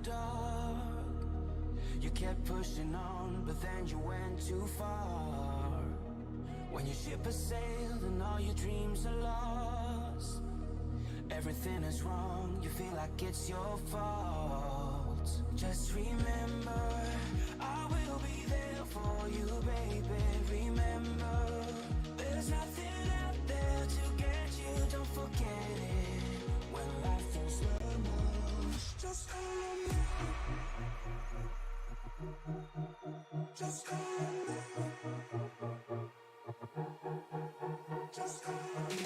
dark. You kept pushing on, but then you went too far. When your ship has sailed and all your dreams are lost, everything is wrong, you feel like it's your fault. Just remember, I will be there for you, baby. Remember, there's nothing out there to get you, don't forget it. When life throws lemons, just call on me. Just call on me. Just call on me.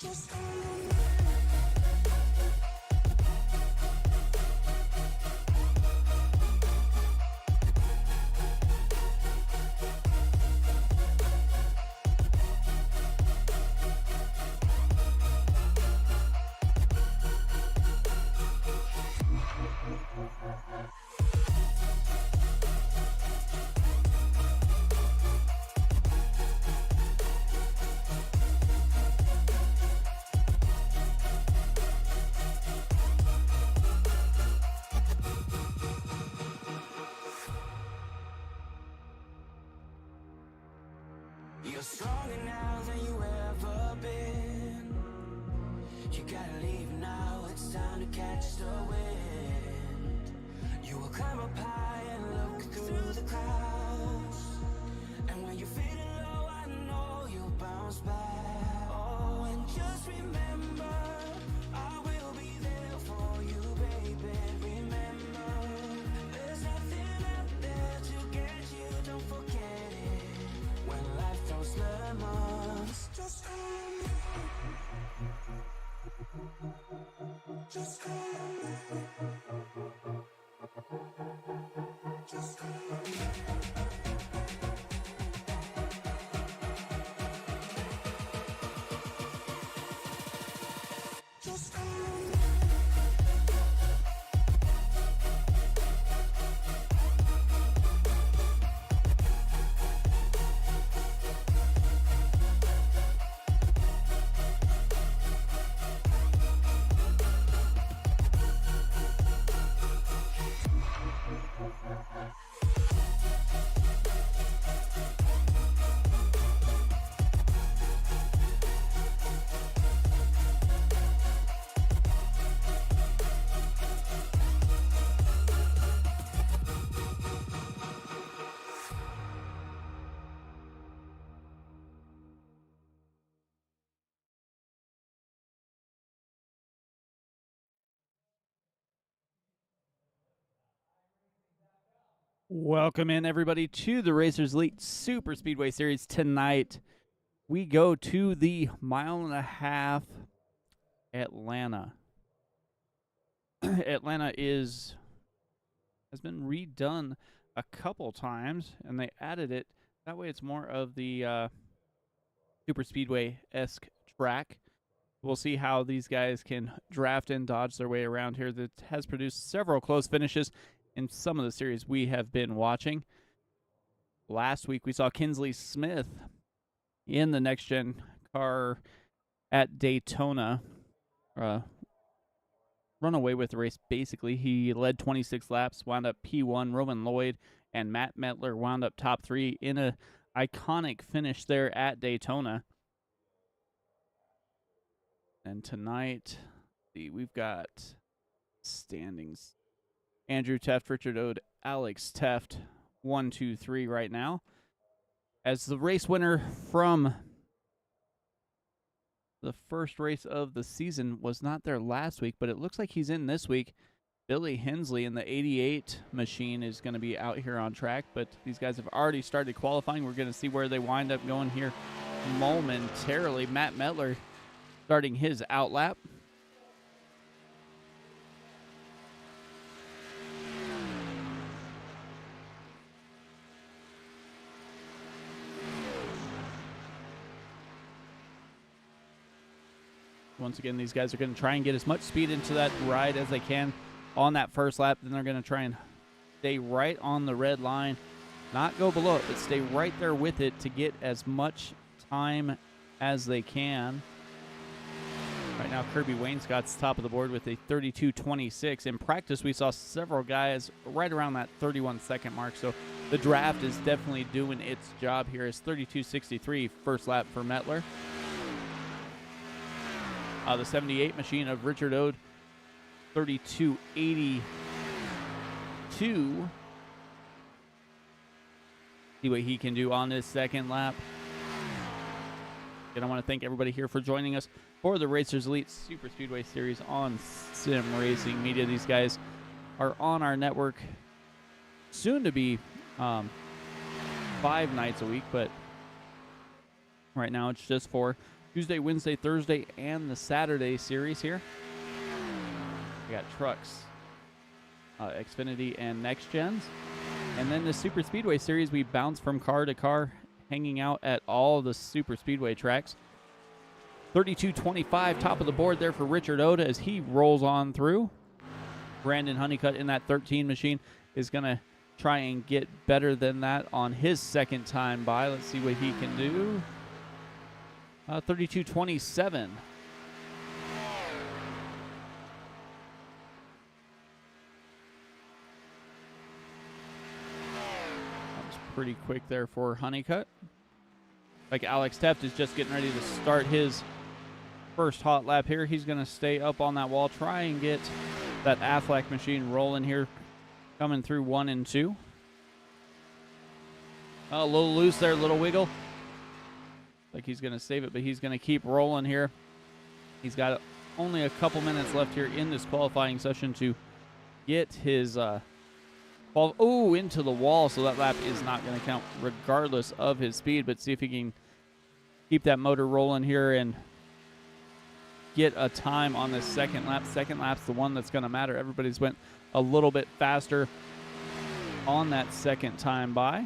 Just call on me. You're stronger now than you ever been. You gotta leave now, it's time to catch the wind. You will climb up high and look through the clouds, and when you're feeling low, I know you'll bounce back. Oh, and just remember, I will be there for you, baby. Remember, there's nothing out there to get you, don't forget it. When life throws lemons, just call on me. Just call on me. Just call on me. Just call on me. Welcome in, everybody, to the Racers Elite Super Speedway Series. Tonight, we go to the 1.5 Atlanta. Atlanta has been redone a couple times, and they added it. That way it's more of the Super Speedway-esque track. We'll see how these guys can draft and dodge their way around here. That has produced several close finishes in some of the series we have been watching. Last week, we saw Kinsley Smith in the next-gen car at Daytona run away with the race, basically. He led 26 laps, wound up P1. Roman Lloyd and Matt Metler wound up top 3 in an iconic finish there at Daytona. And tonight, we've got standings. Andrew Teft, Richard Ode, Alex Teft, 1, 2, 3 right now. As the race winner from the first race of the season was not there last week, but it looks like he's in this week. Billy Hensley in the 88 machine is going to be out here on track, but these guys have already started qualifying. We're going to see where they wind up going here momentarily. Matt Metler starting his outlap. Once again, these guys are going to try and get as much speed into that ride as they can on that first lap. Then they're going to try and stay right on the red line, not go below it, but stay right there with it to get as much time as they can. Right now, Kirby Wainscott's top of the board with a 32.26. In practice, we saw several guys right around that 31-second mark, so the draft is definitely doing its job here. It's 32.63 first lap for Mettler. The 78 machine of Richard Ode, 32.82. See what he can do on this second lap. And I want to thank everybody here for joining us for the Racers Elite Super Speedway Series on Sim Racing Media. These guys are on our network soon to be 5 nights a week, but right now it's just for Tuesday, Wednesday, Thursday, and the Saturday series here. We got trucks, Xfinity, and Next Gens. And then the Super Speedway Series, we bounce from car to car, hanging out at all the Super Speedway tracks. 32.25, top of the board there for Richard Oda as he rolls on through. Brandon Honeycutt in that 13 machine is going to try and get better than that on his second time by. Let's see what he can do. 32.27. That was pretty quick there for Honeycutt. Like Alex Teft is just getting ready to start his first hot lap here. He's going to stay up on that wall, try and get that Affleck machine rolling here, coming through 1 and 2. A little loose there, a little wiggle. Like he's going to save it, but he's going to keep rolling here. He's got only a couple minutes left here in this qualifying session to get his into the wall, so that lap is not going to count regardless of his speed, but see if he can keep that motor rolling here and get a time on this second lap. Second lap's the one that's going to matter. Everybody's went a little bit faster on that second time by.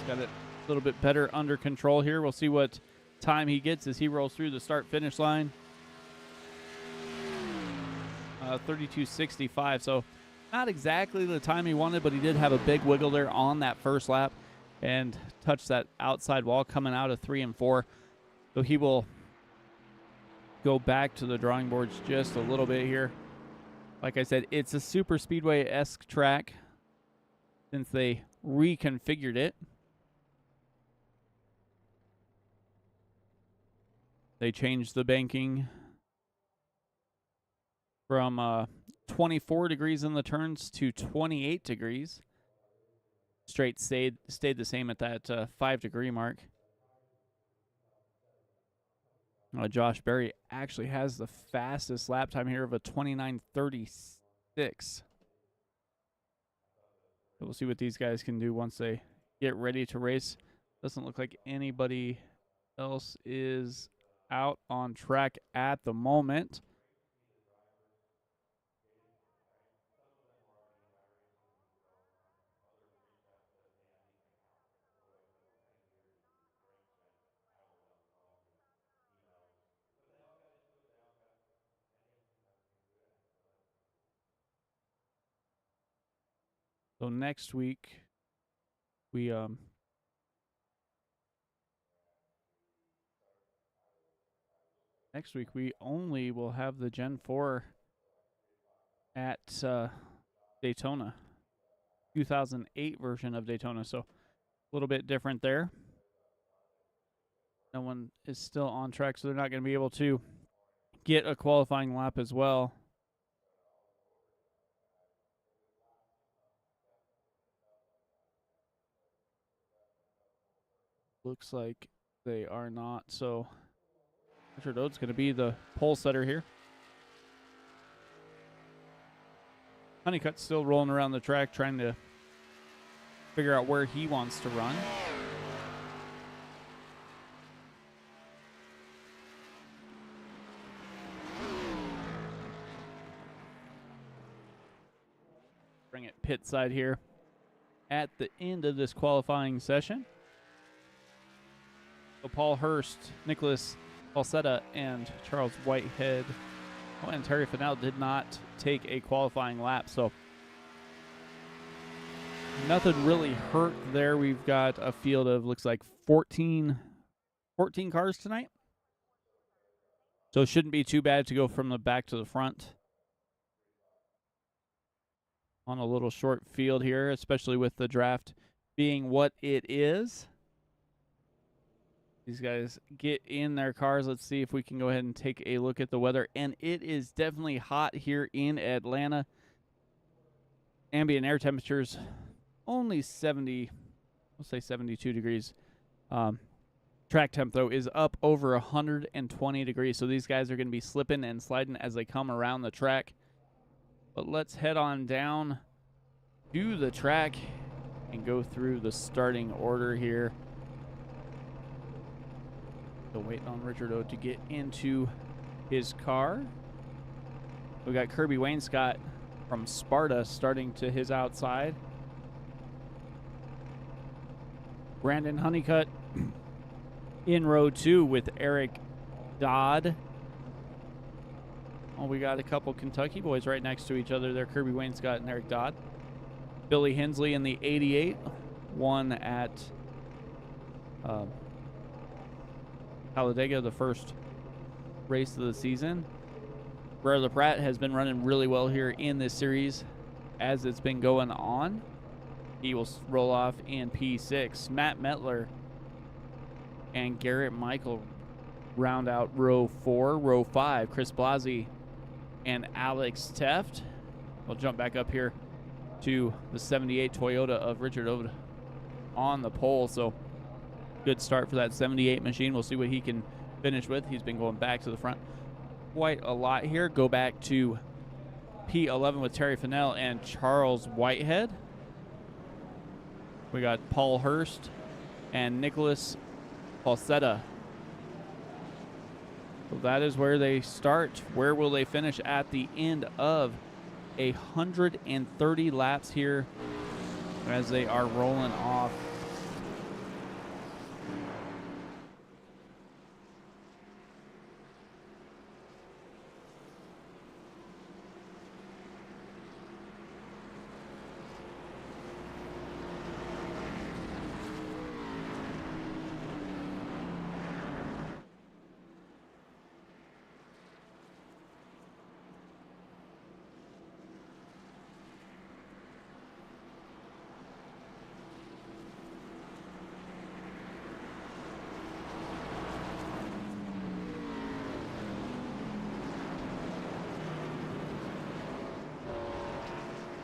Got it a little bit better under control here. We'll see what time he gets as he rolls through the start-finish line. 32.65, so not exactly the time he wanted, but he did have a big wiggle there on that first lap and touched that outside wall coming out of 3 and 4. So he will go back to the drawing boards just a little bit here. Like I said, it's a Super Speedway-esque track since they reconfigured it. They changed the banking from 24 degrees in the turns to 28 degrees. Straight stayed the same at that 5-degree mark. Josh Berry actually has the fastest lap time here of a 29.36. So we'll see what these guys can do once they get ready to race. Doesn't look like anybody else is out on track at the moment. So next week we only will have the Gen 4 at Daytona, 2008 version of Daytona. So a little bit different there. No one is still on track, so they're not going to be able to get a qualifying lap as well. Looks like they are not. So Richard Oates going to be the pole setter here. Honeycutt's still rolling around the track trying to figure out where he wants to run. Bring it pit side here at the end of this qualifying session. So Paul Hurst, Nicholas Falsetta, and Charles Whitehead. Oh, and Terry Fennell did not take a qualifying lap, so nothing really hurt there. We've got a field of, looks like 14 cars tonight. So it shouldn't be too bad to go from the back to the front on a little short field here, especially with the draft being what it is. These guys get in their cars. Let's see if we can go ahead and take a look at the weather. And it is definitely hot here in Atlanta. Ambient air temperatures only 70, we'll say 72 degrees. Track temp, though, is up over 120 degrees. So these guys are going to be slipping and sliding as they come around the track. But let's head on down to the track and go through the starting order here. Still waiting on Richard O to get into his car. We got Kirby Wainscott from Sparta starting to his outside. Brandon Honeycutt in row 2 with Eric Dodd. Oh, we got a couple Kentucky boys right next to each other there, Kirby Wainscott and Eric Dodd. Billy Hensley in the 88, won at Talladega, the first race of the season. Brother Pratt has been running really well here in this series as it's been going on. He will roll off in P6. Matt Metler and Garrett Michael round out row 4. Row 5, Chris Blasi and Alex Teft. We'll jump back up here to the 78 Toyota of Richard Ode on the pole. So good start for that 78 machine. We'll see what he can finish with. He's been going back to the front quite a lot here. Go back to P11 with Terry Fennell and Charles Whitehead. We got Paul Hurst and Nicholas Falsetta. So that is where they start. Where will they finish at the end of 130 laps here as they are rolling off?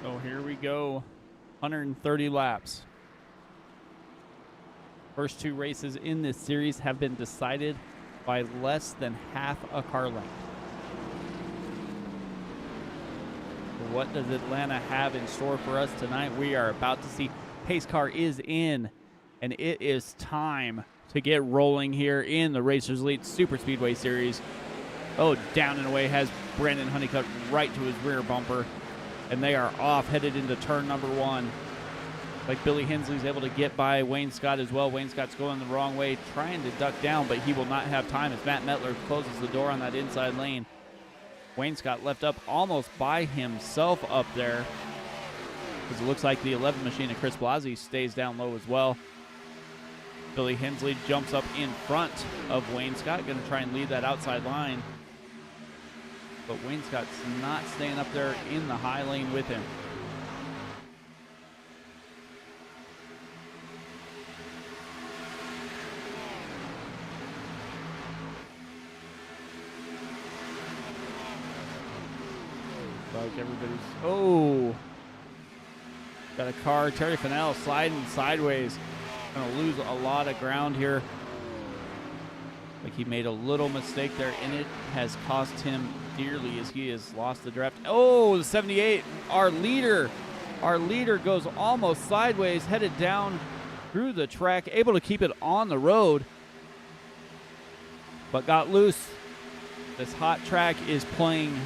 So here we go, 130 laps. First 2 races in this series have been decided by less than half a car length. So what does Atlanta have in store for us tonight? We are about to see. Pace car is in, and it is time to get rolling here in the Racers Elite Superspeedway Series. Oh, down and away has Brandon Honeycutt right to his rear bumper. And they are off, headed into turn number 1. Like Billy Hensley's able to get by Wainscott as well. Wainscott's going the wrong way, trying to duck down, but he will not have time as Matt Metler closes the door on that inside lane. Wainscott left up almost by himself up there, because it looks like the 11 machine of Chris Blasi stays down low as well. Billy Hensley jumps up in front of Wainscott, going to try and lead that outside line. But Wainscott's not staying up there in the high lane with him. Like everybody's, oh, got a car. Terry Fennell sliding sideways. Gonna lose a lot of ground here. Like he made a little mistake there, and it has cost him dearly as he has lost the draft. Oh, the 78, our leader goes almost sideways, headed down through the track, able to keep it on the road, but got loose. This hot track is playing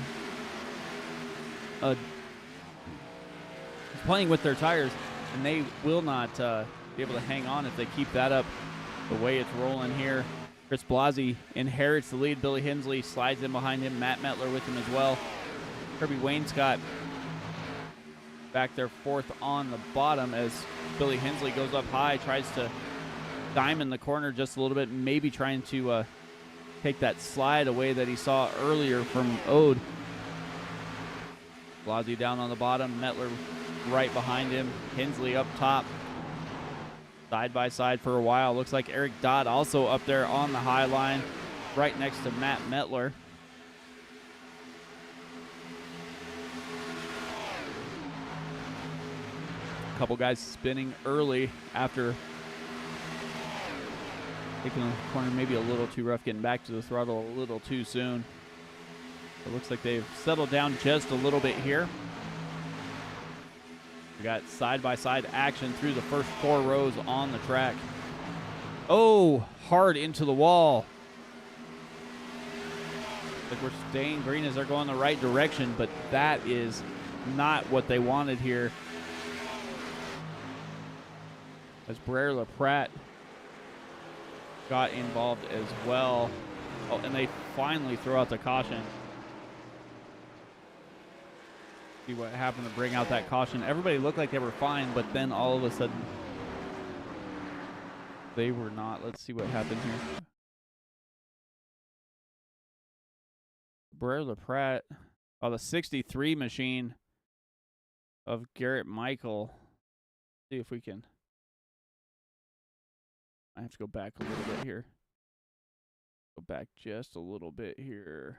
with their tires, and they will not be able to hang on if they keep that up the way it's rolling here. Chris Blasi inherits the lead. Billy Hensley slides in behind him. Matt Metler with him as well. Kirby Wainscott back there fourth on the bottom as Billy Hensley goes up high, tries to diamond the corner just a little bit, maybe trying to take that slide away that he saw earlier from Ode. Blasi down on the bottom, Metler right behind him, Hensley up top. Side by side for a while. Looks like Eric Dodd also up there on the high line, right next to Matt Metler. A couple guys spinning early after taking the corner maybe a little too rough, getting back to the throttle a little too soon. It looks like they've settled down just a little bit here. We got side-by-side action through the first 4 rows on the track. Oh, hard into the wall. Like we're staying green as they're going the right direction, but that is not what they wanted here. As Brer LaPratt got involved as well. Oh, and they finally throw out the caution. See what happened to bring out that caution. Everybody looked like they were fine, but then all of a sudden they were not. Let's see what happened here. Brer LaPratt, oh, the 63 machine of Garrett Michael. See if we can. I have to go back a little bit here. Go back just a little bit here.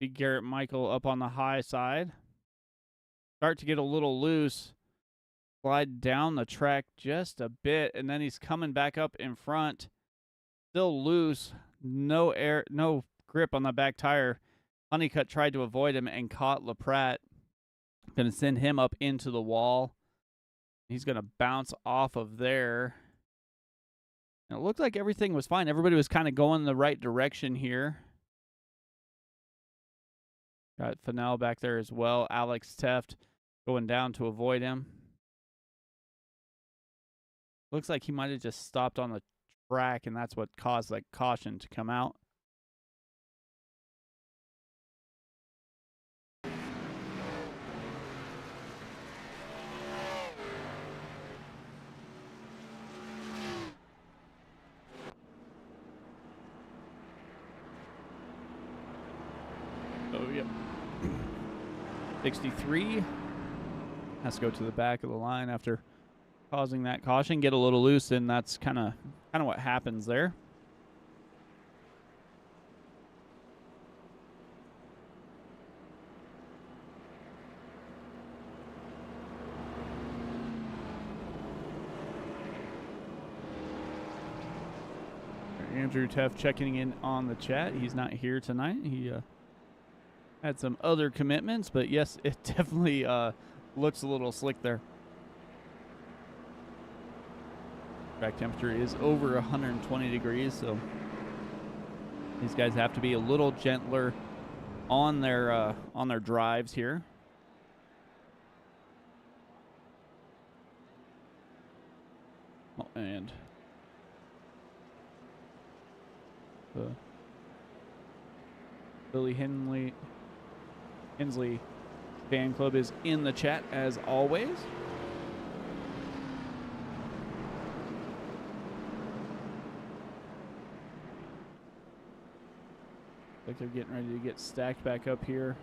See Garrett Michael up on the high side. Start to get a little loose. Slide down the track just a bit, and then he's coming back up in front. Still loose. No air, no grip on the back tire. Honeycutt tried to avoid him and caught LaPratt. Going to send him up into the wall. He's going to bounce off of there. And it looked like everything was fine. Everybody was kind of going the right direction here. Got Fennell back there as well. Alex Teft going down to avoid him. Looks like he might have just stopped on the track, and that's what caused that caution to come out. Oh, yep. 63 has to go to the back of the line after causing that caution, get a little loose, and that's kind of what happens there. Andrew Teff checking in on the chat. He's not here tonight. He had some other commitments, but yes, it definitely looks a little slick there. Track temperature is over 120 degrees, so these guys have to be a little gentler on their drives here. Oh, and the Billy Hensley fan club is in the chat as always. Like they're getting ready to get stacked back up here.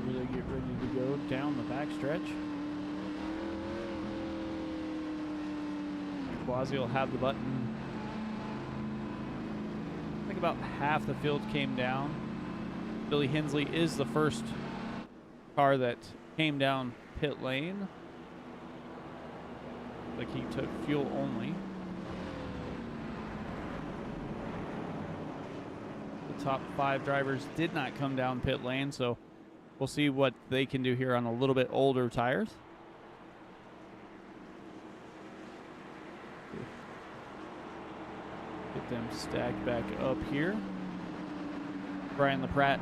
Really get ready to go down the backstretch. Blasi will have the button. I think about half the field came down. Billy Hensley is the first car that came down pit lane. Like he took fuel only. The top 5 drivers did not come down pit lane, so we'll see what they can do here on a little bit older tires. Get them stacked back up here. Brian LaPratt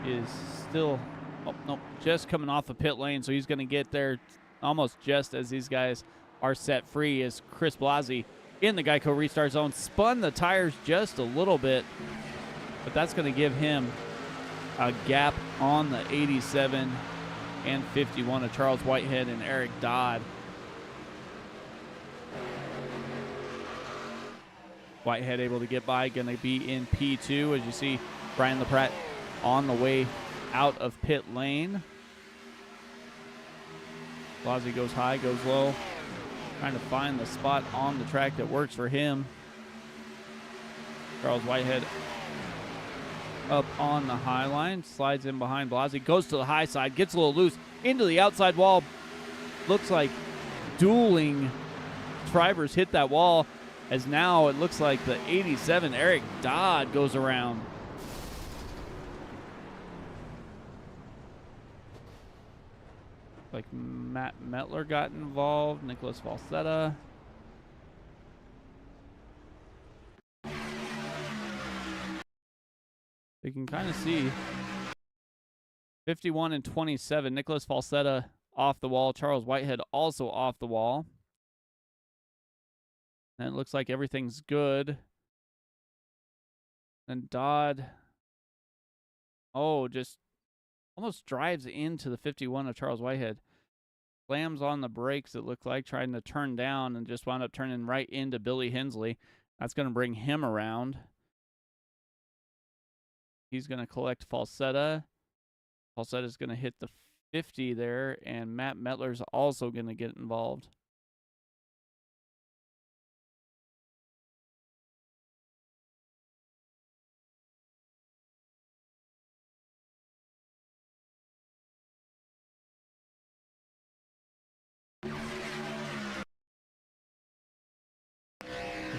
is still, oh, nope, just coming off the pit lane, so he's going to get there almost just as these guys are set free, as Chris Blasi in the Geico restart zone spun the tires just a little bit, but that's going to give him a gap on the 87 and 51 of Charles Whitehead and Eric Dodd. Whitehead able to get by, going to be in P2 as you see Brian LaPratt on the way out of pit lane. Blasi goes high, goes low, trying to find the spot on the track that works for him. Charles Whitehead up on the high line, slides in behind Blasi, goes to the high side, gets a little loose into the outside wall. Looks like dueling drivers hit that wall, as now it looks like the 87 Eric Dodd goes around. Like Matt Metler got involved, Nicholas Falsetta. You can kind of see 51 and 27. Nicholas Falsetta off the wall. Charles Whitehead also off the wall. And it looks like everything's good. And Dodd, just almost drives into the 51 of Charles Whitehead. Slams on the brakes, it looked like, trying to turn down, and just wound up turning right into Billy Hensley. That's going to bring him around. He's going to collect Falsetta. Falsetta's going to hit the 50 there, and Matt Metler's also going to get involved.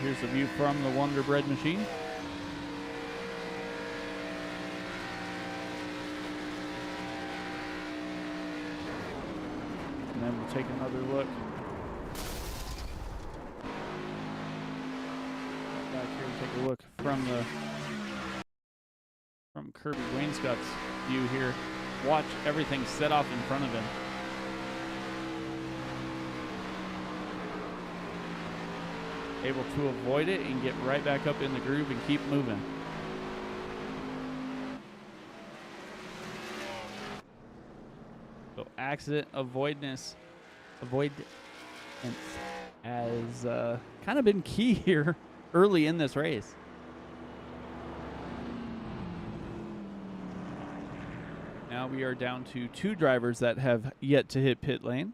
Here's the view from the Wonder Bread machine. And then we'll take another look back here and take a look from Kirby Wainscott's view here. Watch everything set off in front of him. Able to avoid it and get right back up in the groove and keep moving. So accident avoidance has kind of been key here early in this race. Now we are down to 2 drivers that have yet to hit pit lane.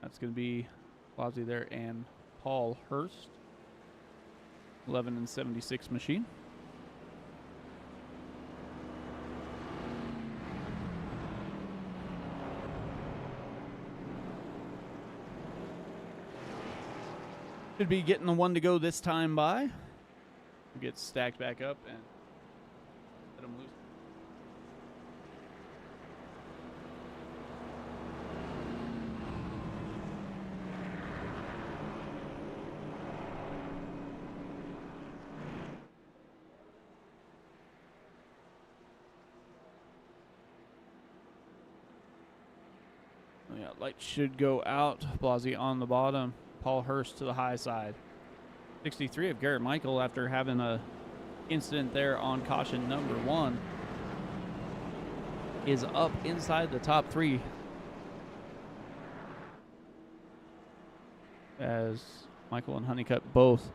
That's going to be Blasi there and Paul Hurst, 11 and 76 machine. Should be getting the one to go this time by. Get stacked back up and let him loose. Yeah, light should go out. Blasi on the bottom. Paul Hurst to the high side. 63 of Garrett Michael after having a incident there on caution number 1 is up inside the top 3. As Michael and Honeycutt both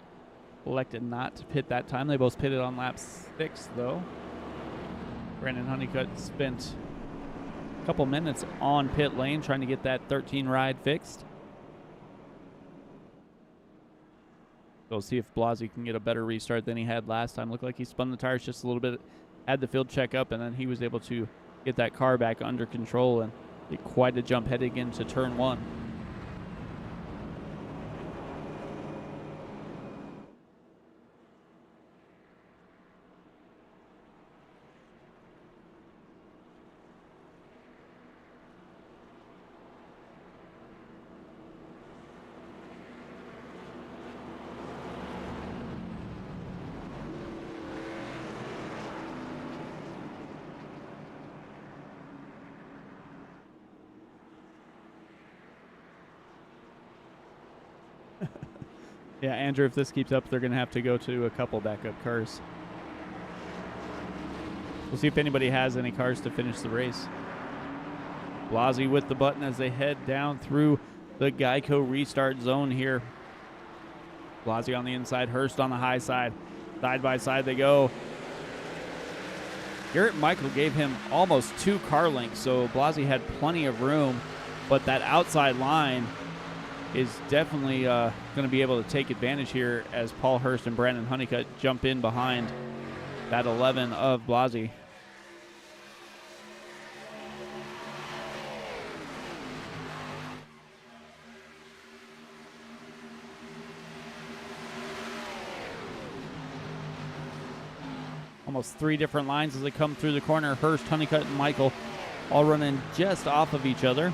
elected not to pit that time. They both pitted on lap 6 though. Brandon Honeycutt spent couple minutes on pit lane trying to get that 13 ride fixed. We'll see if Blasi can get a better restart than he had last time. Looked like he spun the tires just a little bit, had the field check up, and then he was able to get that car back under control and get quite a jump heading into turn 1. Yeah, Andrew, if this keeps up, they're going to have to go to a couple backup cars. We'll see if anybody has any cars to finish the race. Blasi with the button as they head down through the Geico restart zone here. Blasi on the inside, Hurst on the high side. Side by side they go. Garrett Michael gave him almost 2 car lengths, so Blasi had plenty of room, but that outside line is definitely going to be able to take advantage here as Paul Hurst and Brandon Honeycutt jump in behind that 11 of Blasi. Almost 3 different lines as they come through the corner. Hurst, Honeycutt, and Michael all running just off of each other.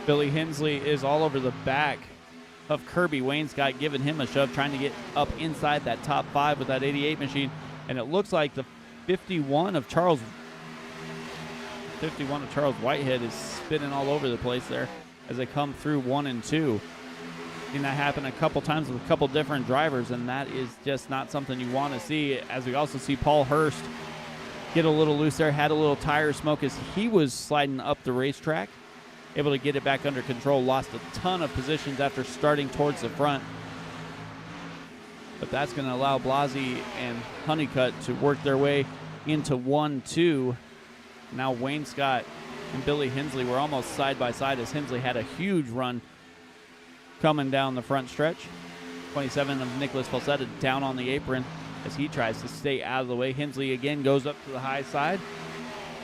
Billy Hensley is all over the back of Kirby Wainscott, giving him a shove, trying to get up inside that top 5 with that 88 machine. And it looks like the 51 of Charles Whitehead is spinning all over the place there as they come through 1 and 2. Seen that happen a couple times with a couple different drivers, and that is just not something you want to see. As we also see Paul Hurst get a little loose there, had a little tire smoke as he was sliding up the racetrack, able to get it back under control, lost a ton of positions after starting towards the front. But that's going to allow Blasi and Honeycutt to work their way into 1-2. Now Wainscott and Billy Hensley were almost side by side as Hensley had a huge run coming down the front stretch. 27 of Nicholas Falsetta down on the apron as he tries to stay out of the way. Hensley again goes up to the high side,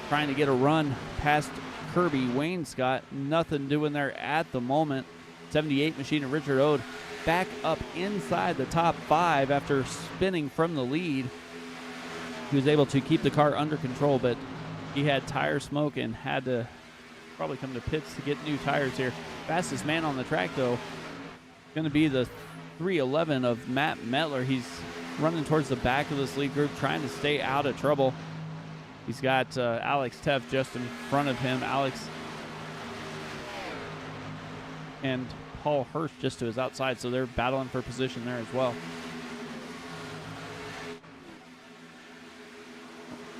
trying to get a run past Kirby Wainscott. Nothing doing there at the moment. 78 machine of Richard Ode back up inside the top 5 after spinning from the lead. He was able to keep the car under control, but he had tire smoke and had to probably come to pits to get new tires here. Fastest man on the track, though, going to be the 311 of Matt Metler. He's running towards the back of this lead group, trying to stay out of trouble. He's got Alex Teff just in front of him. Alex and Paul Hurst just to his outside, so they're battling for position there as well.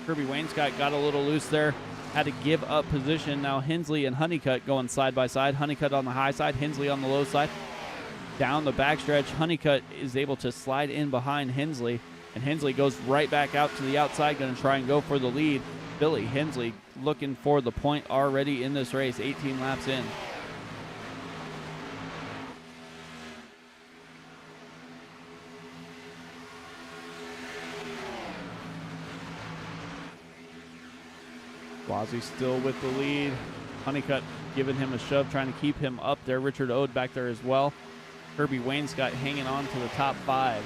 Kirby Wainscott got a little loose there, had to give up position. Now Hensley and Honeycutt going side by side. Honeycutt on the high side, Hensley on the low side. Down the backstretch, Honeycutt is able to slide in behind Hensley, and Hensley goes right back out to the outside, going to try and go for the lead. Billy Hensley looking for the point already in this race, 18 laps in. Blasi still with the lead. Honeycutt giving him a shove, trying to keep him up there. Richard Ode back there as well. Kirby Wainscott hanging on to the top 5.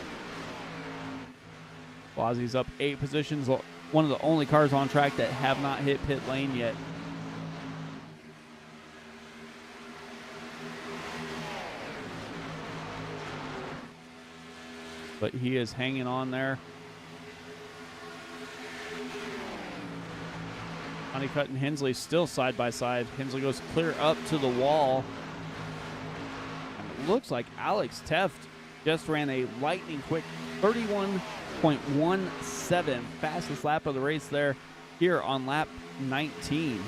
Blasi's up 8 positions. One of the only cars on track that have not hit pit lane yet. But he is hanging on there. Honeycutt and Hensley still side by side. Hensley goes clear up to the wall. And it looks like Alex Teft just ran a lightning quick 31.17, fastest lap of the race there here on lap 19.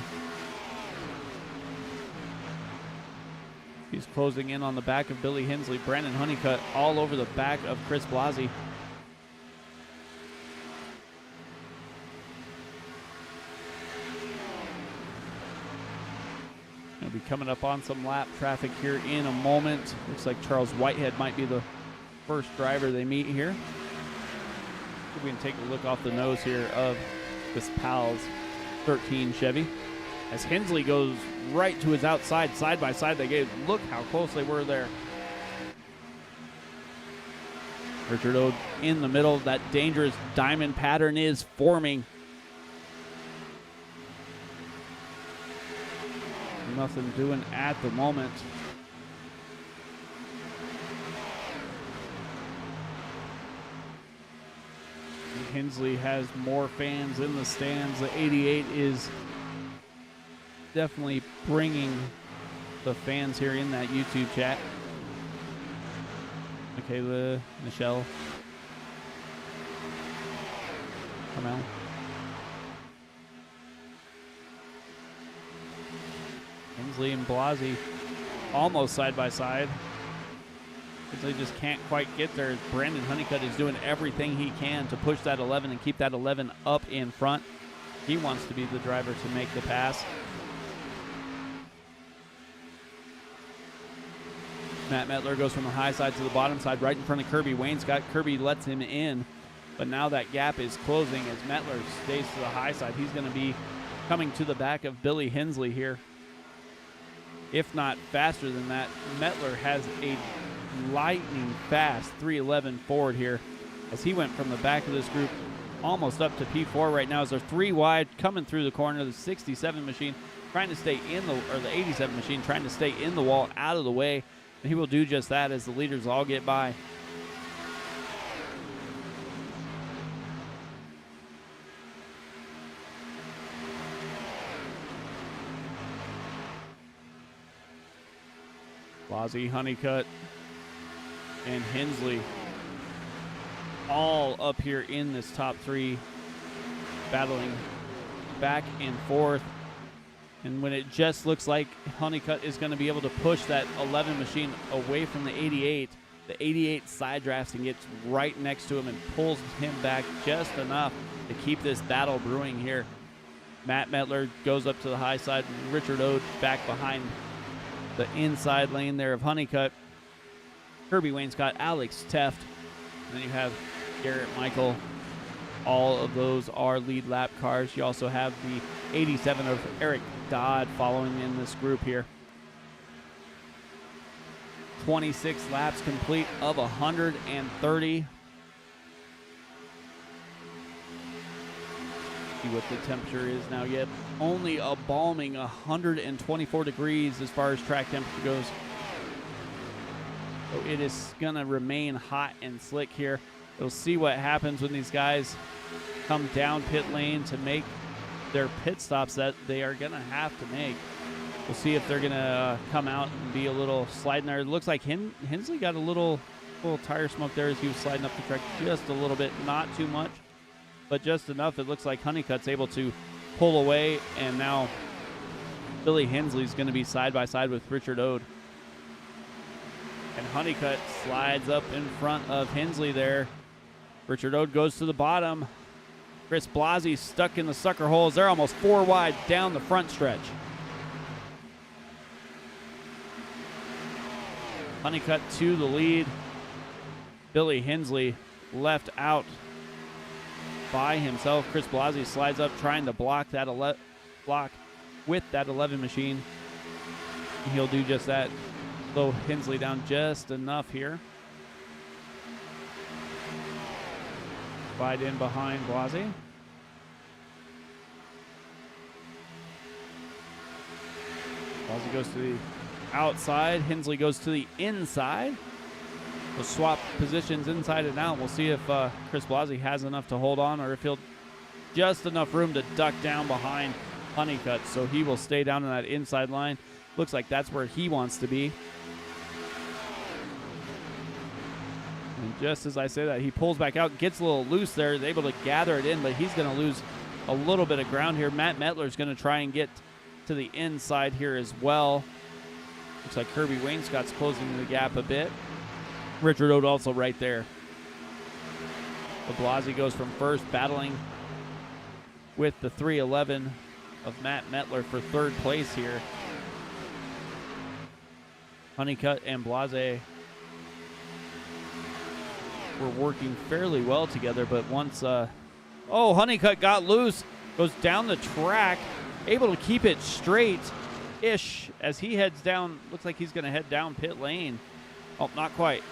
He's closing in on the back of Billy Hensley. Brandon Honeycutt all over the back of Chris Blasi. He'll be coming up on some lap traffic here in a moment. Looks like Charles Whitehead might be the first driver they meet here. We can take a look off the nose here of this Pals 13 Chevy. As Hensley goes right to his outside, side by side they gave. Look how close they were there. Richard Ode in the middle. That dangerous diamond pattern is forming. Nothing doing at the moment. Hensley has more fans in the stands. The 88 is definitely bringing the fans here in that YouTube chat. Michaela, Michelle, Carmel. Hensley and Blasi almost side by side. They just can't quite get there. Brandon Honeycutt is doing everything he can to push that 11 and keep that 11 up in front. He wants to be the driver to make the pass. Matt Metler goes from the high side to the bottom side, right in front of Kirby Wainscott. Kirby lets him in, but now that gap is closing as Metler stays to the high side. He's going to be coming to the back of Billy Hensley here. If not faster than that, Metler has a lightning fast 311 forward here as he went from the back of this group almost up to P4 right now as they're 3 wide coming through the corner. The 67 machine trying to stay in the 87 machine trying to stay in the wall out of the way, and he will do just that as the leaders all get by. Blasi, Honeycutt, and Hensley all up here in this top 3, battling back and forth. And when it just looks like Honeycutt is going to be able to push that 11 machine away from the 88 side drafts and gets right next to him and pulls him back just enough to keep this battle brewing here. Matt Metler goes up to the high side, and Richard Ode back behind the inside lane there of Honeycutt. Kirby Wainscott, Alex Teft, and then you have Garrett Michael. All of those are lead lap cars. You also have the 87 of Eric Dodd following in this group here. 26 laps complete of 130. See what the temperature is now. Yet only a balming 124 degrees as far as track temperature goes. So it is going to remain hot and slick here. We'll see what happens when these guys come down pit lane to make their pit stops that they are going to have to make. We'll see if they're going to come out and be a little sliding there. It looks like Hensley got a little tire smoke there as he was sliding up the track just a little bit. Not too much, but just enough. It looks like Honeycutt's able to pull away, and now Billy Hensley's going to be side by side with Richard Ode. And Honeycutt slides up in front of Hensley there. Richard Ode goes to the bottom. Chris Blasi stuck in the sucker holes. They're almost 4 wide down the front stretch. Honeycutt to the lead. Billy Hensley left out by himself. Chris Blasi slides up trying to block that block with that 11 machine. He'll do just that. Slow Hensley down just enough here. Slide in behind Blasi. Blasi goes to the outside. Hensley goes to the inside. We'll swap positions inside and out. We'll see if Chris Blasi has enough to hold on or if he'll just enough room to duck down behind Honeycutt. So he will stay down in that inside line. Looks like that's where he wants to be. And just as I say that, he pulls back out, gets a little loose there, is able to gather it in, but he's going to lose a little bit of ground here. Matt Metler's going to try and get to the inside here as well. Looks like Kirby Wainscott's closing the gap a bit. Richard Ode also right there. Blasi goes from first, battling with the 311 of Matt Metler for third place here. Honeycutt and Blasi were working fairly well together, but once Honeycutt got loose, goes down the track, able to keep it straight-ish as he heads down. Looks like he's going to head down pit lane. Oh, not quite.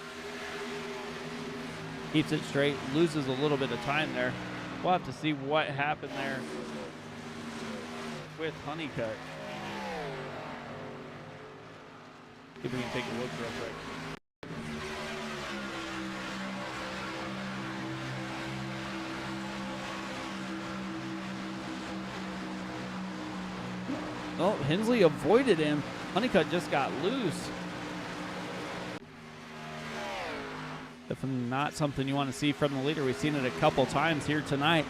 Keeps it straight, loses a little bit of time there. We'll have to see what happened there with Honeycutt. See if we can take a look real quick. Oh, Hensley avoided him. Honeycutt just got loose. Definitely not something you want to see from the leader. We've seen it a couple times here tonight,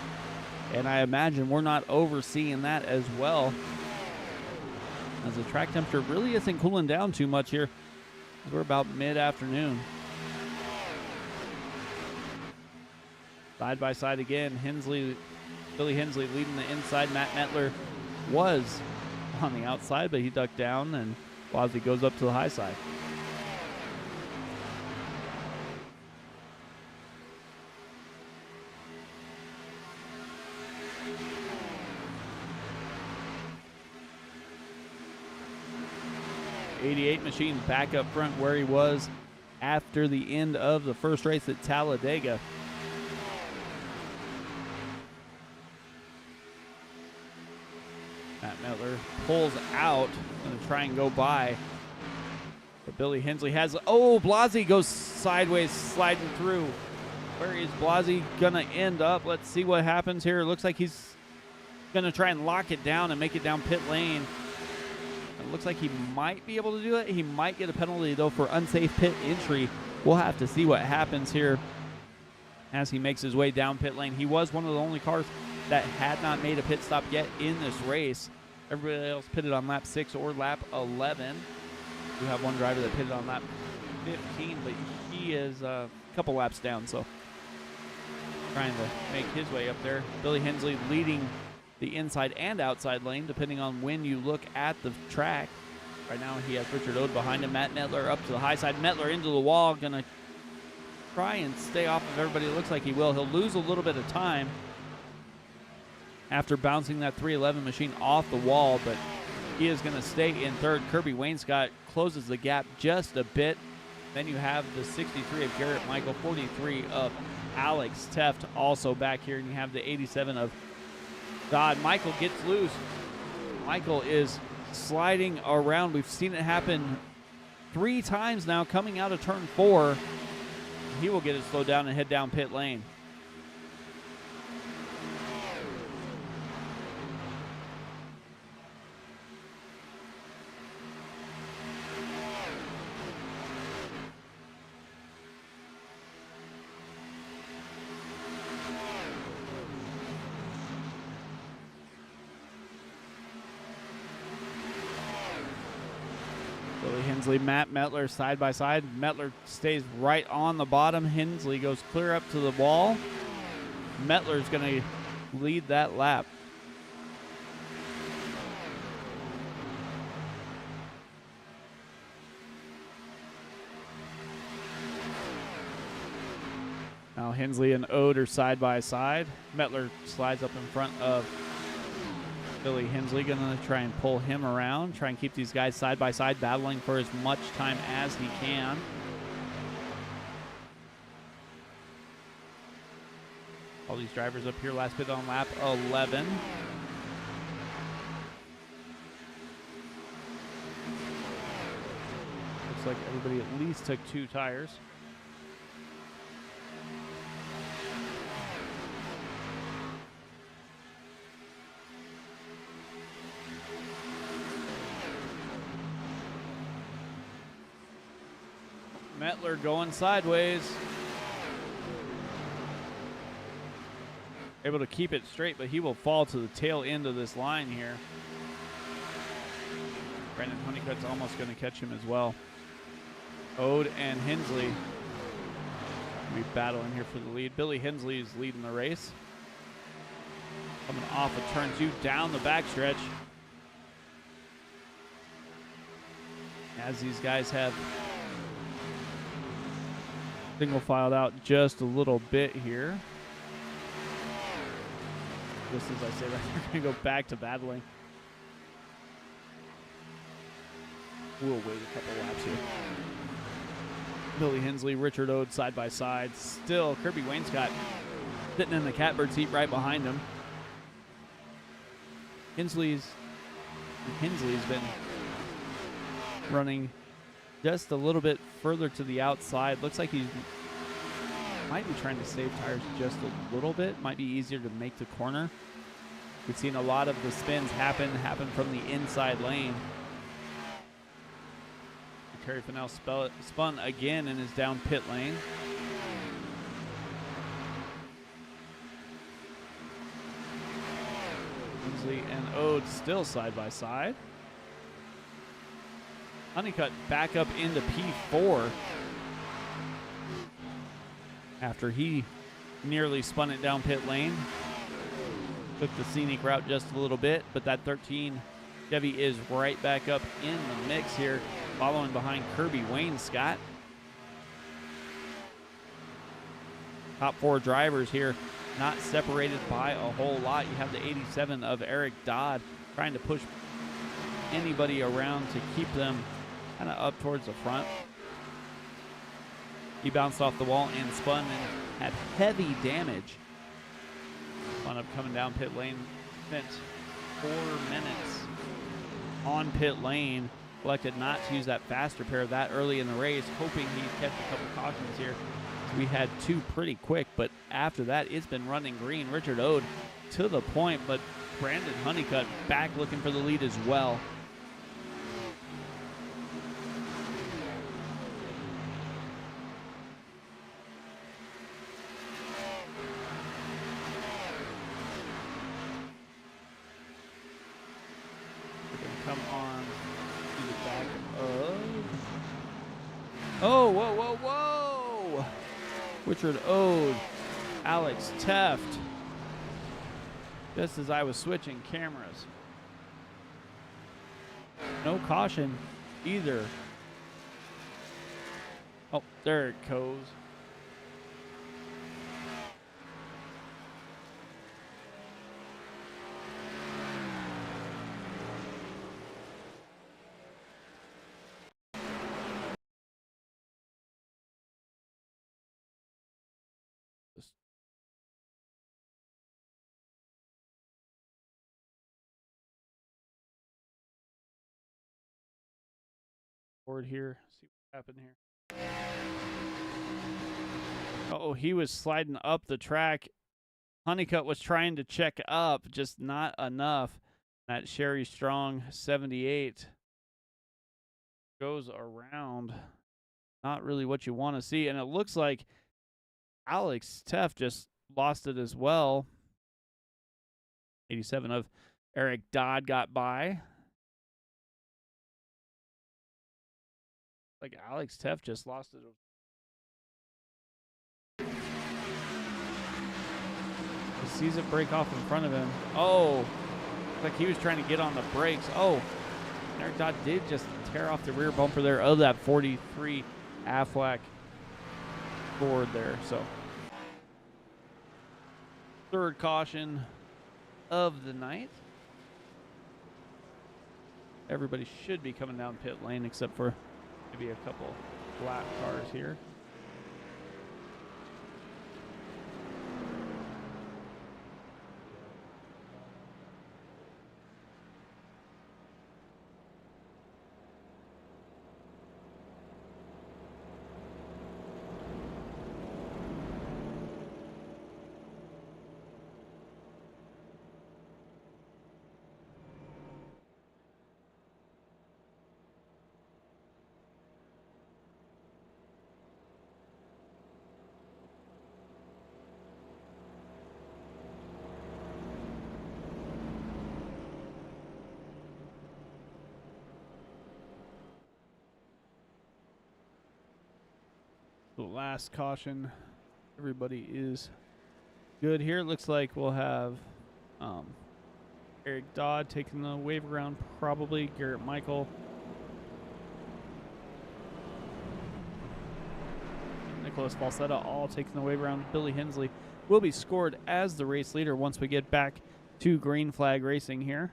and I imagine we're not overseeing that as well, as the track temperature really isn't cooling down too much here. We're about mid-afternoon. Side by side again, Billy Hensley leading the inside. Matt Metler was on the outside, but he ducked down, and Blasi goes up to the high side. '88 machine back up front where he was after the end of the first race at Talladega. Matt Metler pulls out, going to try and go by. But Billy Hensley has, oh, Blasi goes sideways, sliding through. Where is Blasi going to end up? Let's see what happens here. It looks like he's going to try and lock it down and make it down pit lane. It looks like he might be able to do it. He might get a penalty, though, for unsafe pit entry. We'll have to see what happens here as he makes his way down pit lane. He was one of the only cars that had not made a pit stop yet in this race. Everybody else pitted on lap 6 or lap 11. We have one driver that pitted on lap 15, but he is a couple laps down, so trying to make his way up there. Billy Hensley leading the inside and outside lane, depending on when you look at the track. Right now he has Richard Ode behind him. Matt Metler up to the high side. Metler into the wall, going to try and stay off of everybody. It looks like he will. He'll lose a little bit of time after bouncing that 311 machine off the wall, but he is going to stay in third. Kirby Wainscott closes the gap just a bit. Then you have the 63 of Garrett Michael, 43 of Alex Teft also back here, and you have the 87 of Dodd. Michael gets loose. Michael is sliding around. We've seen it happen 3 times now coming out of turn 4. He will get it slowed down and head down pit lane. Hensley, Matt Metler side by side. Metler stays right on the bottom. Hensley goes clear up to the wall. Metler's going to lead that lap. Now Hensley and Ode are side by side. Metler slides up in front of Billy Hensley, going to try and pull him around, try and keep these guys side by side, battling for as much time as he can. All these drivers up here, last pit on lap 11. Looks like everybody at least took 2 tires. Metler going sideways. Able to keep it straight, but he will fall to the tail end of this line here. Brandon Honeycutt's almost going to catch him as well. Ode and Hensley will be battling here for the lead. Billy Hensley is leading the race. Coming off of turn 2 down the backstretch. As these guys have single filed out just a little bit here. Just as I say that, they're going to go back to battling. We'll wait a couple laps here. Billy Hensley, Richard Ode side by side. Still, Kirby Wainscott sitting in the catbird seat right behind him. Hensley's been running just a little bit further to the outside. Looks like he might be trying to save tires just a little bit. Might be easier to make the corner. We've seen a lot of the spins happen from the inside lane. Terry Fennell spun again in his down pit lane. Hensley and Ode still side by side. Honeycutt back up into P4 after he nearly spun it down pit lane. Took the scenic route just a little bit, but that 13 Chevy is right back up in the mix here, following behind Kirby Wayne Scott. Top 4 drivers here, not separated by a whole lot. You have the 87 of Eric Dodd trying to push anybody around to keep them kind of up towards the front. He bounced off the wall and spun and had heavy damage. Wound up coming down pit lane, spent 4 minutes on pit lane. Elected not to use that fast repair that early in the race, hoping he'd catch a couple cautions here. We had 2 pretty quick, but after that, it's been running green. Richard Ode to the point, but Brandon Honeycutt back looking for the lead as well. Come on to the back of... Oh, whoa, whoa, whoa! Richard Ode, Alex Teft. Just as I was switching cameras. No caution either. Oh, there it goes. Forward here, see what happened here. Oh, he was sliding up the track. Honeycutt was trying to check up, just not enough. That Sherry Strong 78 goes around. Not really what you want to see. And it looks like Alex Teft just lost it as well. 87 of Eric Dodd got by. Like Alex Teft just lost it. He sees it break off in front of him. Oh, like he was trying to get on the brakes. Oh, Eric Dodd did just tear off the rear bumper there of that 43 Aflac Ford there. So, third caution of the night. Everybody should be coming down pit lane except for maybe a couple lap cars here. The last caution. Everybody is good here. It looks like we'll have Eric Dodd taking the wave around, probably. Garrett Michael. Nicholas Falsetta all taking the wave around. Billy Hensley will be scored as the race leader once we get back to green flag racing here.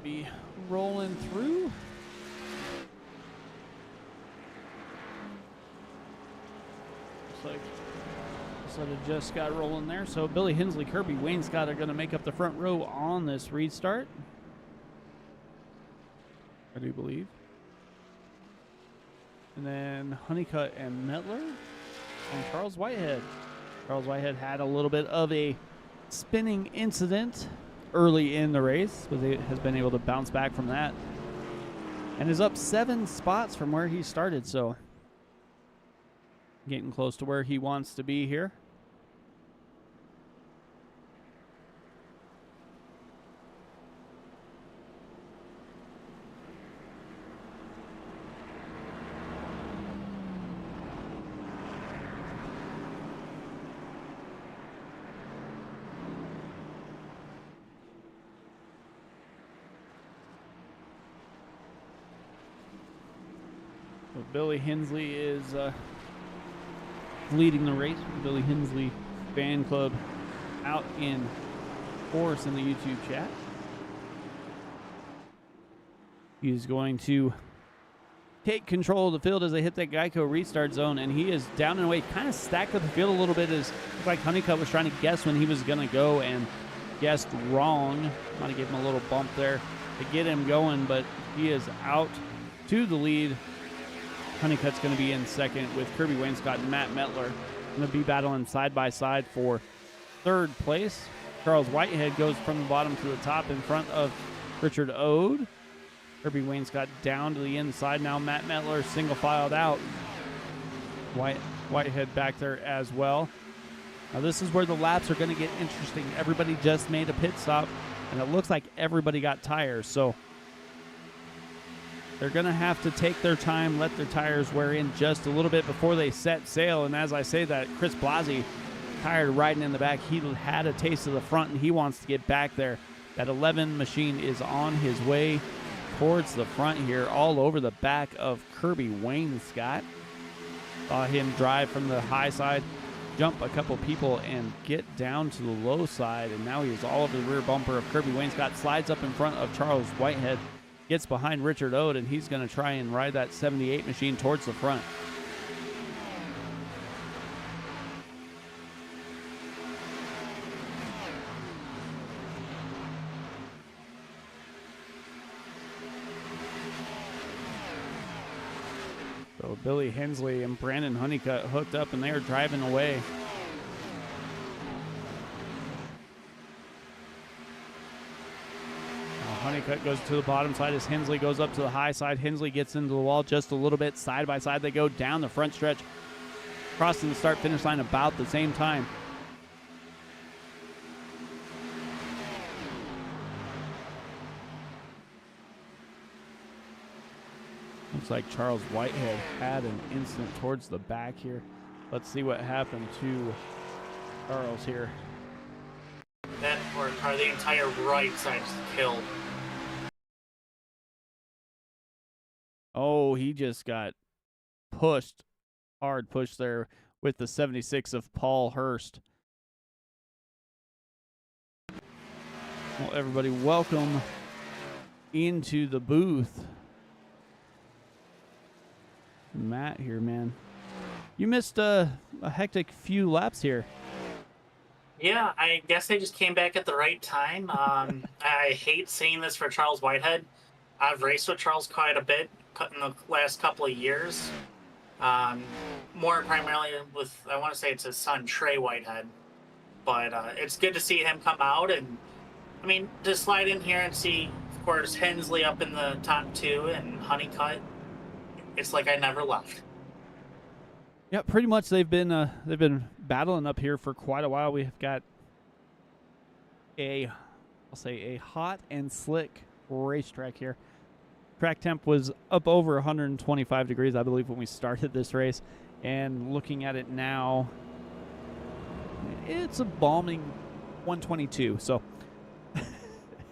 be rolling through. Looks like it just got rolling there. So Billy Hensley, Kirby Wainscott are going to make up the front row on this restart, I do believe. And then Honeycutt and Metler and Charles Whitehead. Charles Whitehead had a little bit of a spinning incident early in the race, but he has been able to bounce back from that and is up 7 spots from where he started. So getting close to where he wants to be here. So Billy Hensley is leading the race. Billy Hensley fan club out in force in the YouTube chat. He's going to take control of the field as they hit that Geico restart zone, and he is down and away, kind of stacked up the field a little bit. As looked like Honeycutt was trying to guess when he was going to go and guessed wrong. Might have given him a little bump there to get him going, but he is out to the lead. Honeycutt's going to be in second with Kirby Wainscott and Matt Metler going to be battling side by side for third place. Charles Whitehead goes from the bottom to the top in front of Richard Ode. Kirby Wainscott down to the inside now. Matt Metler single filed out. Whitehead back there as well. Now this is where the laps are going to get interesting. Everybody just made a pit stop, and it looks like everybody got tires. So they're going to have to take their time, let their tires wear in just a little bit before they set sail. And as I say that, Chris Blasi, tired of riding in the back. He had a taste of the front, and he wants to get back there. That 11 machine is on his way towards the front here, all over the back of Kirby Wainscott. Saw him drive from the high side, jump a couple people, and get down to the low side. And now he's all over the rear bumper of Kirby Wainscott, slides up in front of Charles Whitehead, gets behind Richard Ode, and he's going to try and ride that 78 machine towards the front. So Billy Hensley and Brandon Honeycutt hooked up, and they are driving away. Honeycutt goes to the bottom side as Hensley goes up to the high side. Hensley gets into the wall just a little bit. Side by side they go down the front stretch, crossing the start-finish line about the same time. Looks like Charles Whitehead had an incident towards the back here. Let's see what happened to Charles here. That or the entire right side is killed. Oh, he just got pushed, hard push there with the 76 of Paul Hurst. Well, everybody, welcome into the booth. Matt here, man. You missed a hectic few laps here. Yeah, I guess I just came back at the right time. I hate saying this for Charles Whitehead. I've raced with Charles quite a bit in the last couple of years. More primarily with, I want to say it's his son, Trey Whitehead. But it's good to see him come out. And, I mean, to slide in here and see, of course, Hensley up in the top two and Honeycutt, it's like I never left. Yeah, pretty much they've been battling up here for quite a while. We've got I'll say a hot and slick racetrack here. Track temp was up over 125 degrees, I believe, when we started this race. And looking at it now, it's a balmy 122. So it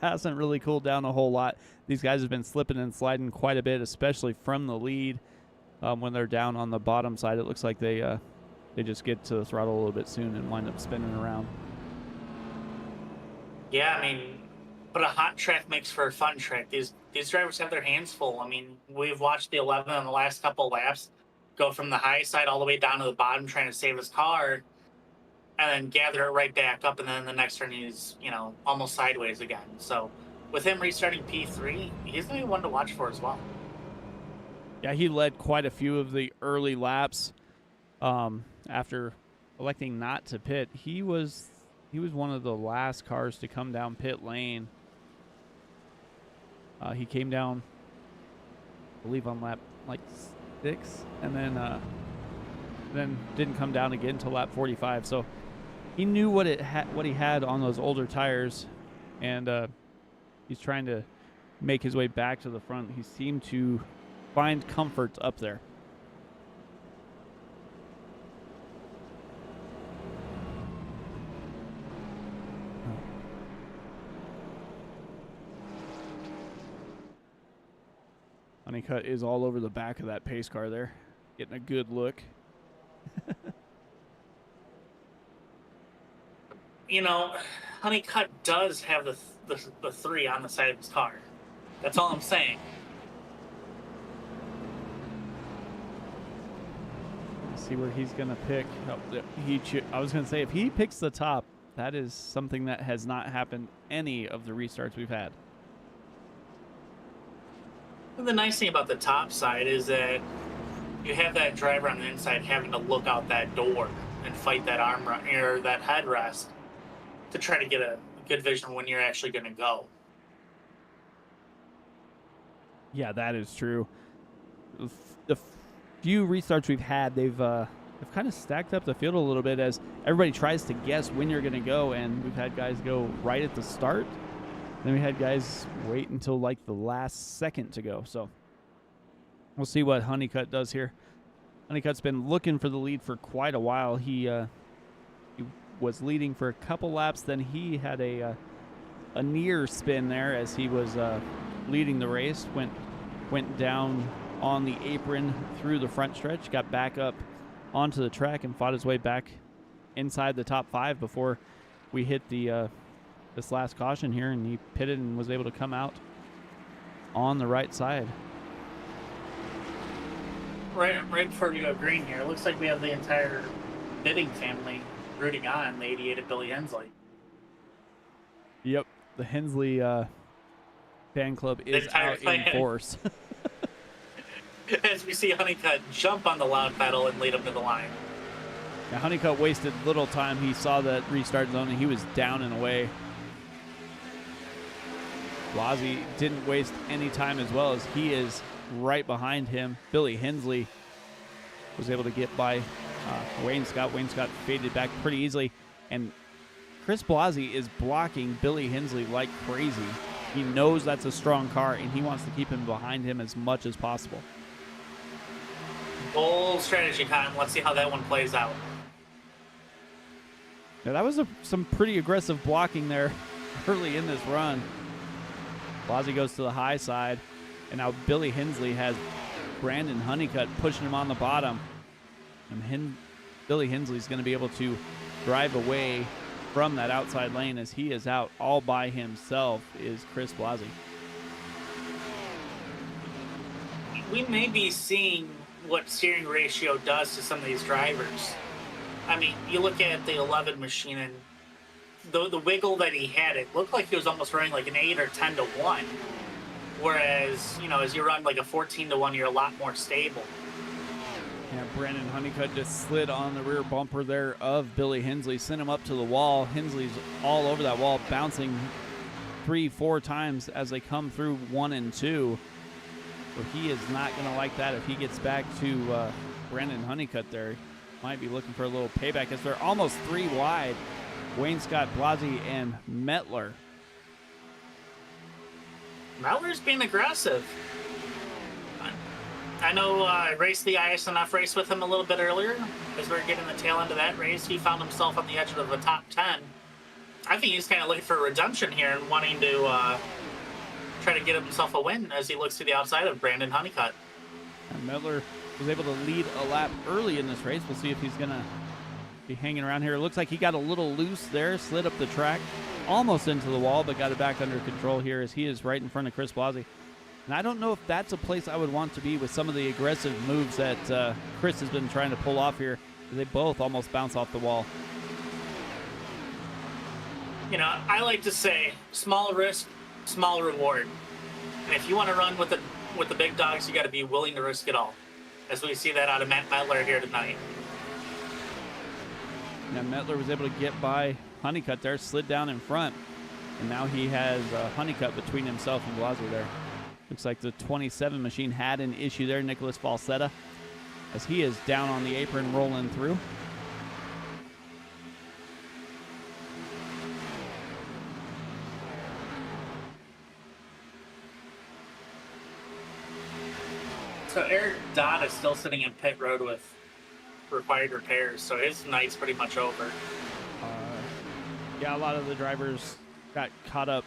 hasn't really cooled down a whole lot. These guys have been slipping and sliding quite a bit, especially from the lead. When they're down on the bottom side, it looks like they just get to the throttle a little bit soon and wind up spinning around. Yeah, I mean, But a hot track makes for a fun track. These drivers have their hands full. I mean, we've watched the 11 on the last couple of laps go from the high side all the way down to the bottom trying to save his car, and then gather it right back up, and then the next turn he's, you know, almost sideways again. So with him restarting P3, he's going to be one to watch for as well. Yeah, he led quite a few of the early laps after electing not to pit. He was one of the last cars to come down pit lane. He came down, I believe, on lap like 6, and then didn't come down again until lap 45. So he knew what he had on those older tires, and he's trying to make his way back to the front. He seemed to find comfort up there. Honeycutt is all over the back of that pace car there, getting a good look. You know, Honeycutt does have the 3 on the side of his car. That's all I'm saying. Let's see where he's going to pick. I was going to say, if he picks the top, that is something that has not happened any of the restarts we've had. The nice thing about the top side is that you have that driver on the inside having to look out that door and fight that or that headrest to try to get a good vision when you're actually going to go. Yeah, that is true. The few restarts we've had, they've kind of stacked up the field a little bit as everybody tries to guess when you're going to go, and we've had guys go right at the start. Then we had guys wait until like the last second to go. So we'll see what Honeycutt does here. Honeycutt's been looking for the lead for quite a while. He was leading for a couple laps. Then he had a near spin there as he was leading the race. Went down on the apron through the front stretch, got back up onto the track, and fought his way back inside the top 5 before we hit the this last caution here, and he pitted and was able to come out on the right side. Right before we go green here, it looks like we have the entire bidding family rooting on the 88 of Billy Hensley. Yep, the Hensley fan club is out in force. As we see Honeycutt jump on the loud pedal and lead him to the line. Now, Honeycutt wasted little time. He saw that restart zone, and he was down and away. Blasi didn't waste any time as well, as he is right behind him. Billy Hensley was able to get by Wayne Scott. Wayne Scott faded back pretty easily, and Chris Blasi is blocking Billy Hensley like crazy. He knows that's a strong car, and he wants to keep him behind him as much as possible. Bold strategy, Con. Let's see how that one plays out. Now, that was some pretty aggressive blocking there early in this run. Blasi goes to the high side, and now Billy Hensley has Brandon Honeycutt pushing him on the bottom. And Billy Hensley's going to be able to drive away from that outside lane as he is out all by himself is Chris Blasi. We may be seeing what steering ratio does to some of these drivers. I mean, you look at the 11 machine, and the wiggle that he had, it looked like he was almost running like an 8 or 10 to 1. Whereas, you know, as you run like a 14 to 1, you're a lot more stable. Yeah, Brandon Honeycutt just slid on the rear bumper there of Billy Hensley, sent him up to the wall. Hensley's all over that wall, bouncing 3-4 times as they come through 1 and 2. So he is not going to like that if he gets back to Brandon Honeycutt there. Might be looking for a little payback as they're almost 3 wide. Wayne Scott, Blasi, and Mettler. Mettler's being aggressive. I know I raced the ISNF race with him a little bit earlier. As we were getting the tail end of that race, he found himself on the edge of the top 10. I think he's kind of looking for redemption here and wanting to try to get himself a win as he looks to the outside of Brandon Honeycutt. And Mettler was able to lead a lap early in this race. We'll see if he's going to be hanging around here. It looks like he got a little loose there, slid up the track almost into the wall, but got it back under control here as he is right in front of Chris Blasi. And I don't know if that's a place I would want to be with some of the aggressive moves that Chris has been trying to pull off here. They both almost bounce off the wall. You know, I like to say small risk, small reward. And if you want to run with the big dogs, you got to be willing to risk it all. As we see that out of Matt Mettler here tonight. Now Mettler was able to get by Honeycutt there, slid down in front, and now he has Honeycutt between himself and Blasi there. Looks like the 27 machine had an issue there, Nicholas Falsetta, as he is down on the apron rolling through. So Eric Dodd is still sitting in pit road with required repairs, so his night's pretty much over. Yeah, a lot of the drivers got caught up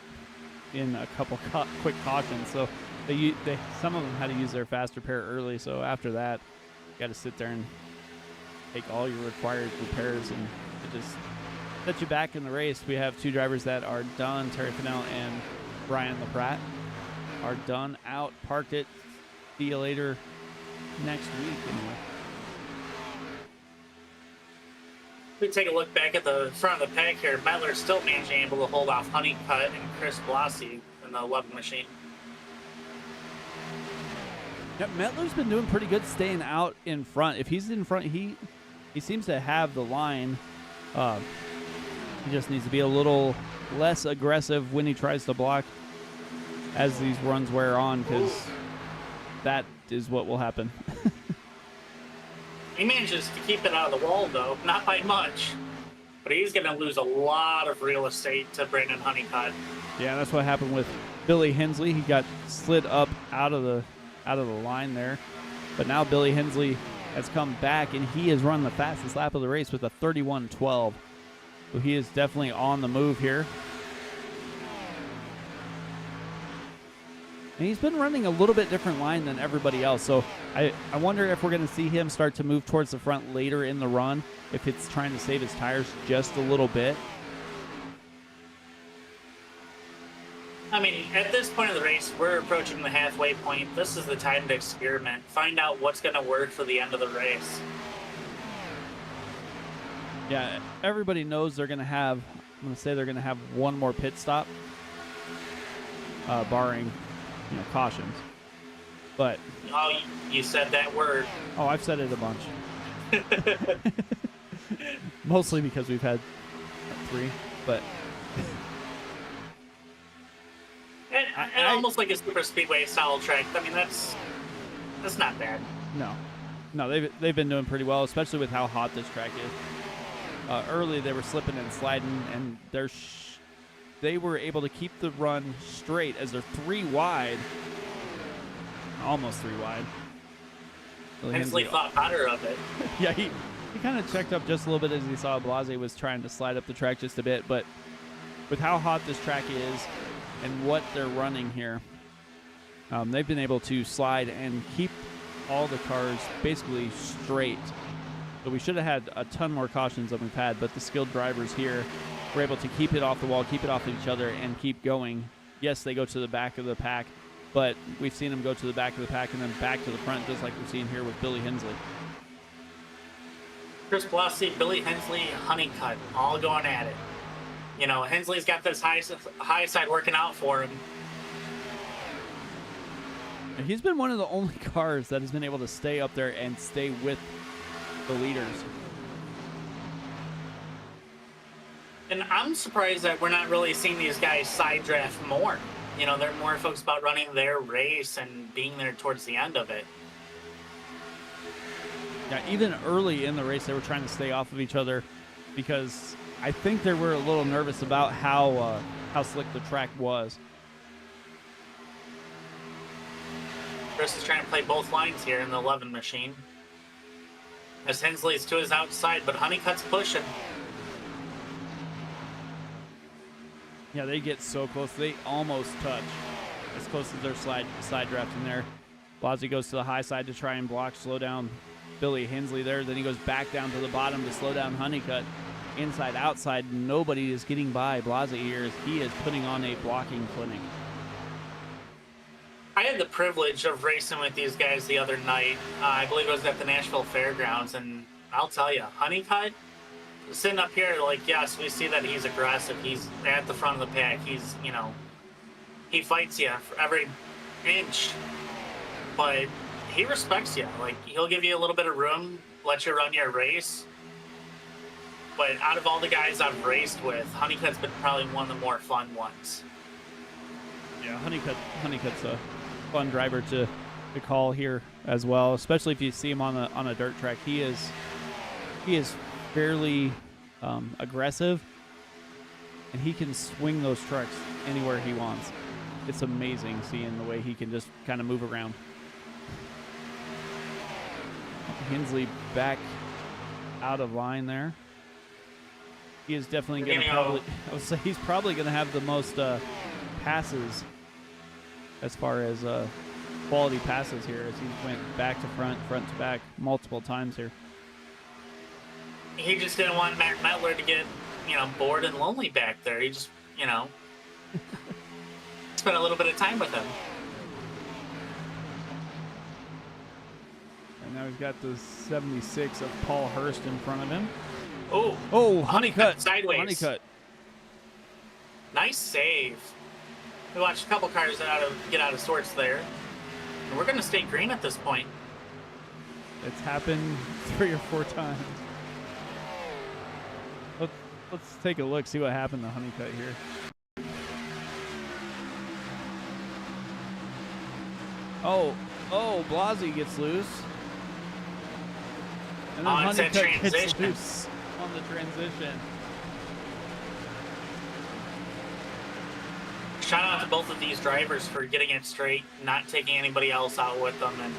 in a couple quick cautions, so some of them had to use their fast repair early. So after that, you got to sit there and take all your required repairs, and it just set you back in the race. We have two drivers that are done. Terry Fennell and Brian LaPratte are done, out, parked it. See you later next week. Anyway. We take a look back at the front of the pack here. Mettler's still managing able to hold off Honeycutt and Chris Blasi in the 11 machine. Yep, Mettler's been doing pretty good staying out in front. If he's in front, he seems to have the line. He just needs to be a little less aggressive when he tries to block as these runs wear on, because that is what will happen. He manages to keep it out of the wall, though, not by much. But he's going to lose a lot of real estate to Brandon Honeycutt. Yeah, that's what happened with Billy Hensley. He got slid up out of the line there. But now Billy Hensley has come back, and he has run the fastest lap of the race with a 31:12. So he is definitely on the move here. And he's been running a little bit different line than everybody else. So I wonder if we're going to see him start to move towards the front later in the run, if it's trying to save his tires just a little bit. I mean, at this point of the race, we're approaching the halfway point. This is the time to experiment. Find out what's going to work for the end of the race. Yeah, everybody knows they're going to have, I'm going to say they're going to have one more pit stop, barring, cautions. But Oh, you said that word. oh, I've said it a bunch. Mostly because we've had 3, but And almost like a super speedway style track. I mean, that's not bad. no, they've been doing pretty well, especially with how hot this track is. Early they were slipping and sliding, and they were able to keep the run straight as they're 3 wide. Almost 3 wide. Hensley thought better of it. Yeah, he kind of checked up just a little bit as he saw Blasi was trying to slide up the track just a bit. But with how hot this track is and what they're running here, they've been able to slide and keep all the cars basically straight. So we should have had a ton more cautions than we've had, but the skilled drivers here were able to keep it off the wall, keep it off each other, and keep going. Yes, they go to the back of the pack, but we've seen them go to the back of the pack and then back to the front, just like we've seen here with Billy Hensley. Chris Blasi, Billy Hensley, Honeycutt, all going at it. Hensley's got this high side working out for him. And he's been one of the only cars that has been able to stay up there and stay with the leaders. And I'm surprised that we're not really seeing these guys side draft more. They're more focused about running their race and being there towards the end of it. Yeah, even early in the race, they were trying to stay off of each other because I think they were a little nervous about how slick the track was. Chris is trying to play both lines here in the 11 machine. As Hensley's to his outside, but Honeycutt's pushing. Yeah, they get so close. They almost touch. As close as their side drafting there. Blasi goes to the high side to try and block, slow down Billy Hensley there. Then he goes back down to the bottom to slow down Honeycutt. inside, outside. Nobody is getting by Blase here as he is putting on a blocking clinic. I had the privilege of racing with these guys the other night. I believe it was at the Nashville Fairgrounds, and I'll tell you, Honeycutt, sitting up here, like, yes, we see that he's aggressive. He's at the front of the pack. He's, you know, he fights you for every inch, but he respects you. Like, he'll give you a little bit of room, let you run your race. But out of all the guys I've raced with, Honeycutt's been probably one of the more fun ones. Yeah, Honeycutt's a fun driver to call here as well, especially if you see him on a dirt track. He is fairly aggressive, and he can swing those trucks anywhere he wants. It's amazing seeing the way he can just kind of move around. Hensley back out of line there. He is definitely going to probably, I would say he's probably going to have the most passes as far as quality passes here, as he went back to front, front to back multiple times here. He just didn't want Matt Metler to get, you know, bored and lonely back there. He just, you know, spent a little bit of time with him. And now we've got the 76 of Paul Hurst in front of him. Oh, Honeycutt sideways. Honeycutt. Nice save. We watched a couple cars get out of sorts there. And we're going to stay green at this point. It's happened 3 or 4 times. Let's take a look, see what happened to Honeycutt here. Oh, Blasi gets loose. And then it's that Honeycutt gets transition. loose on the transition. Shout out to both of these drivers for getting it straight, not taking anybody else out with them, and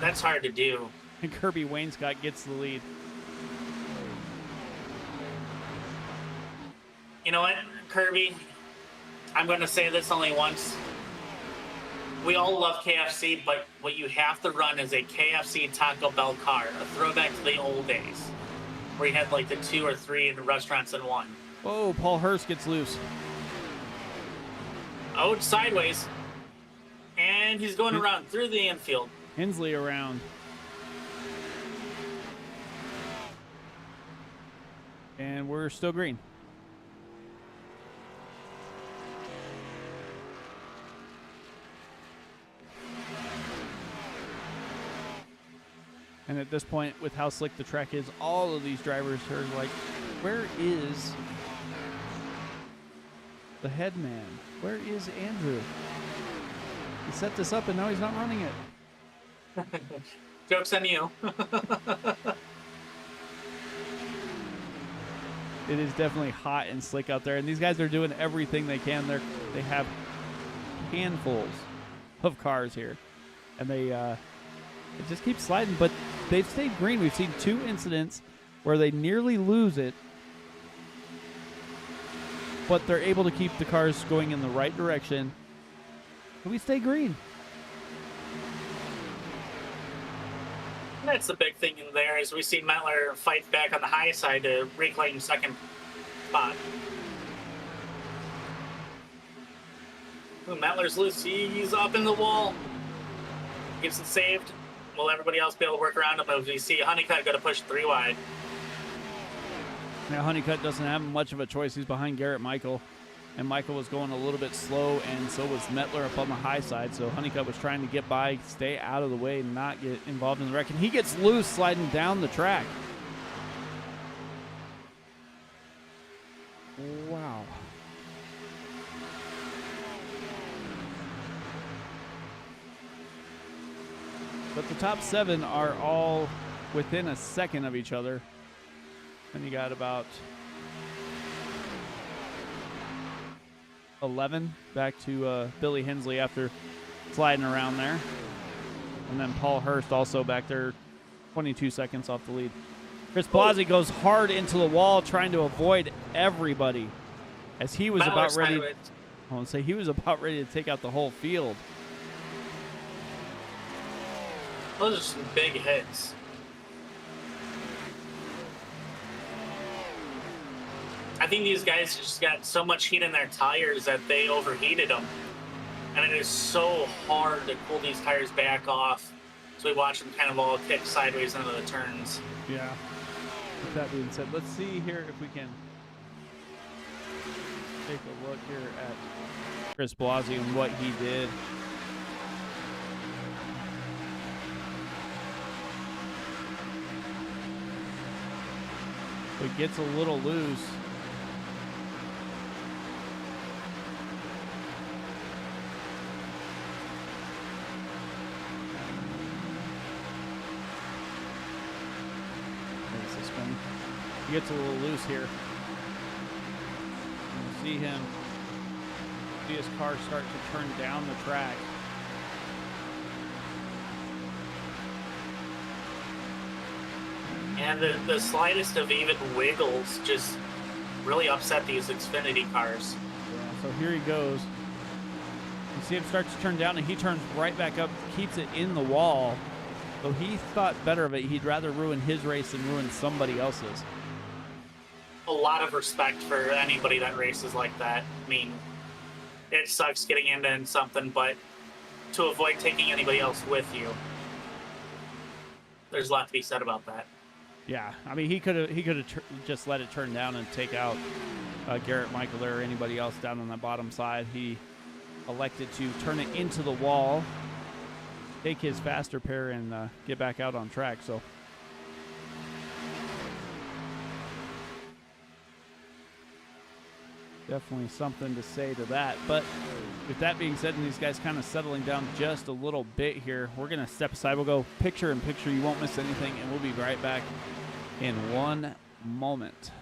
that's hard to do. And Kirby Wainscott gets the lead. You know what, Kirby? I'm going to say this only once. We all love KFC, but what you have to run is a KFC Taco Bell car, a throwback to the old days, where you had like the 2 or 3 restaurants in one. Oh, Paul Hurst gets loose. Oh, it's sideways. And he's going around through the infield. Hensley around. And we're still green. And at this point, with how slick the track is, all of these drivers are like, where is the headman? Where is Andrew? He set this up and now he's not running it. Joke's on you. It is definitely hot and slick out there, and these guys are doing everything they can. They have handfuls of cars here, and it just keeps sliding, but they've stayed green. We've seen 2 incidents where they nearly lose it, but they're able to keep the cars going in the right direction. And we stay green. That's the big thing in there, is we see Metler fight back on the high side to reclaim second spot. Ooh, Metler's loose. He's up in the wall. Gets it saved. Will everybody else be able to work around him? As we see Honeycutt go to push 3 wide. Now Honeycutt doesn't have much of a choice. He's behind Garrett Michael, and Michael was going a little bit slow, and so was Metler up on the high side. So Honeycutt was trying to get by, stay out of the way, and not get involved in the wreck. And he gets loose sliding down the track. Wow. But the top 7 are all within a second of each other. And you got about 11 back to Billy Hensley after sliding around there. And then Paul Hurst also back there, 22 seconds off the lead. Chris Blasi goes hard into the wall trying to avoid everybody as he was about ready. I want to say he was about ready to take out the whole field. Those are some big hits. I think these guys just got so much heat in their tires that they overheated them. And it is so hard to pull these tires back off. So we watch them kind of all kick sideways into the turns. Yeah. With that being said, let's see here if we can take a look here at Chris Blasi and what he did. So he gets a little loose. There's this one. He gets a little loose here. You see him, see his car start to turn down the track. And the slightest of even wiggles just really upset these Xfinity cars. Yeah, so here he goes. You see him start to turn down, and he turns right back up, keeps it in the wall. So he thought better of it. He'd rather ruin his race than ruin somebody else's. A lot of respect for anybody that races like that. I mean, it sucks getting into something, but to avoid taking anybody else with you, there's a lot to be said about that. Yeah, I mean, he could have just let it turn down and take out Garrett Michael or anybody else down on the bottom side. He elected to turn it into the wall, take his faster pair, and get back out on track. So definitely something to say to that. But with that being said, and these guys kind of settling down just a little bit here, we're going to step aside. We'll go picture in picture. You won't miss anything, and we'll be right back in one moment.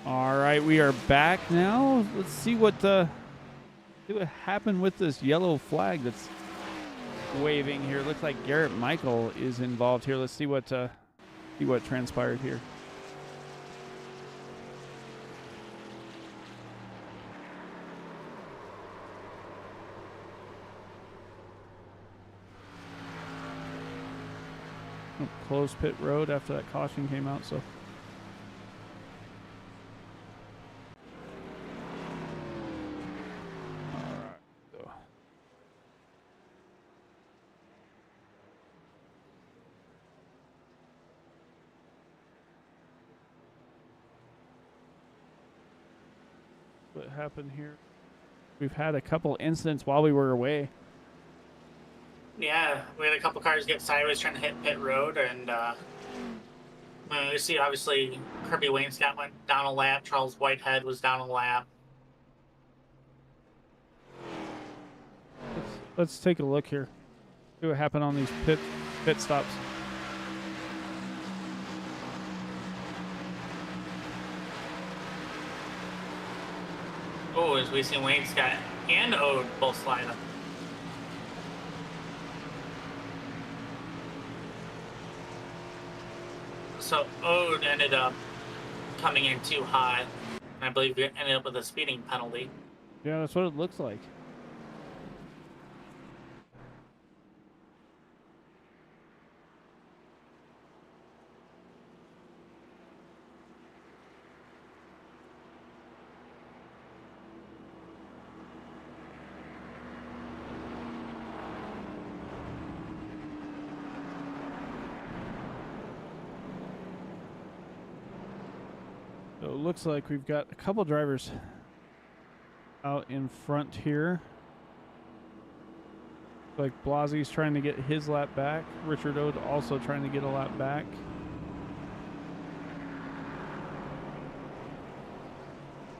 All right, we are back now. Let's see what happened with this yellow flag that's waving here. Looks like Garrett Michael is involved here. Let's see what transpired here. Closed pit road after that caution came out, so. happened here. We've had a couple incidents while we were away. Yeah, we had a couple cars get sideways trying to hit pit road, and you see, obviously, Kirby Wainscott went down a lap. Charles Whitehead was down a lap. Let's take a look here. See what happened on these pit stops. Oh, as we see Wainscott and Ode both slide up. So Ode ended up coming in too high, and I believe we ended up with a speeding penalty. Yeah, that's what it looks like. So it looks like we've got a couple drivers out in front here. Like Blasi's trying to get his lap back. Richard Ode also trying to get a lap back.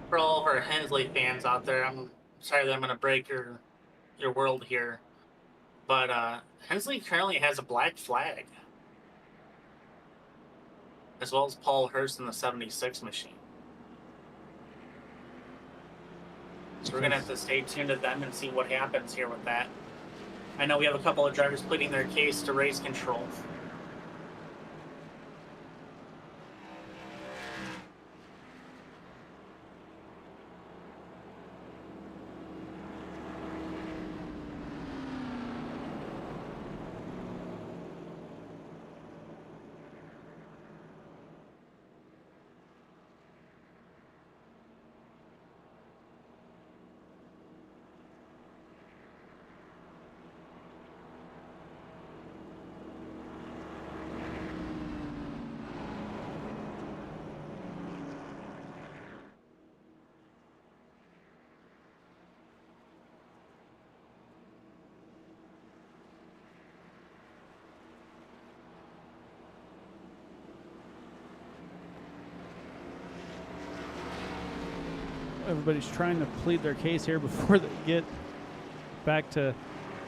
For all of our Hensley fans out there, I'm sorry that I'm going to break your world here, but Hensley currently has a black flag, as well as Paul Hurst in the 76 machine. So we're going to have to stay tuned to them and see what happens here with that. I know we have a couple of drivers pleading their case to race control. Everybody's trying to plead their case here before they get back to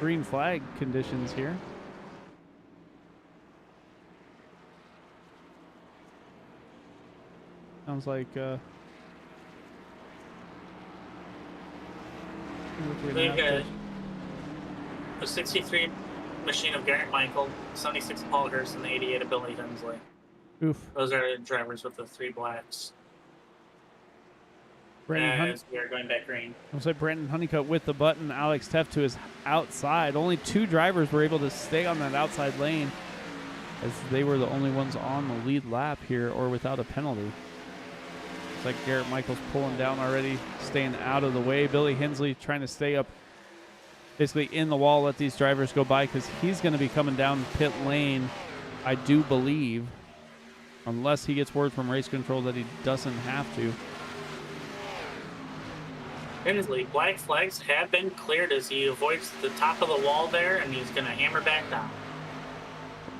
green flag conditions here. Sounds like We've got a 63 machine of Garrett Michael, 76 Paul Hurst, and the 88 of Billy Hensley. oof. Those are the drivers with the three blacks. Brandon As we are going back green. Looks like Brandon Honeycutt with the button. Alex Teff to his outside. Only two drivers were able to stay on that outside lane, as they were the only ones on the lead lap here or without a penalty. Looks like Garrett Michaels pulling down already, staying out of the way. Billy Hensley trying to stay up basically in the wall, let these drivers go by, because he's going to be coming down pit lane, I do believe, unless he gets word from race control that he doesn't have to. Hensley, black flags have been cleared as he avoids the top of the wall there, and he's going to hammer back down.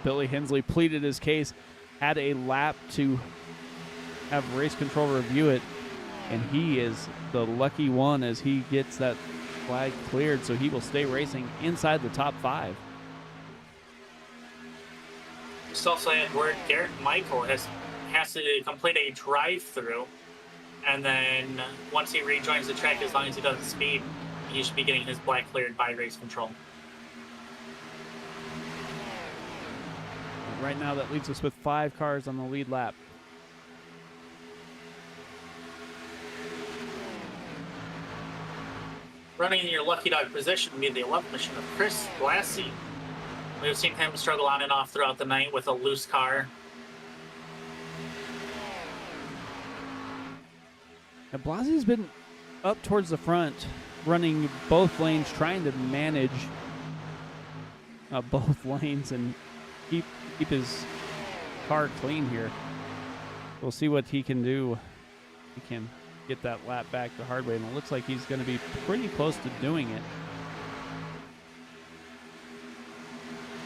Billy Hensley pleaded his case, had a lap to have race control review it, and he is the lucky one as he gets that flag cleared, so he will stay racing inside the top five. Just also had word Garrett Michael has to complete a drive-through, and then once he rejoins the track, as long as he doesn't speed, he should be getting his black cleared by race control. Right now that leaves us with 5 cars on the lead lap. Running in your lucky dog position would be the 11th machine of Chris Blassie. We've seen him struggle on and off throughout the night with a loose car. Now Blassie's been up towards the front, running both lanes, trying to manage both lanes and keep his car clean here. We'll see what he can do. He can get that lap back the hard way, and it looks like he's going to be pretty close to doing it.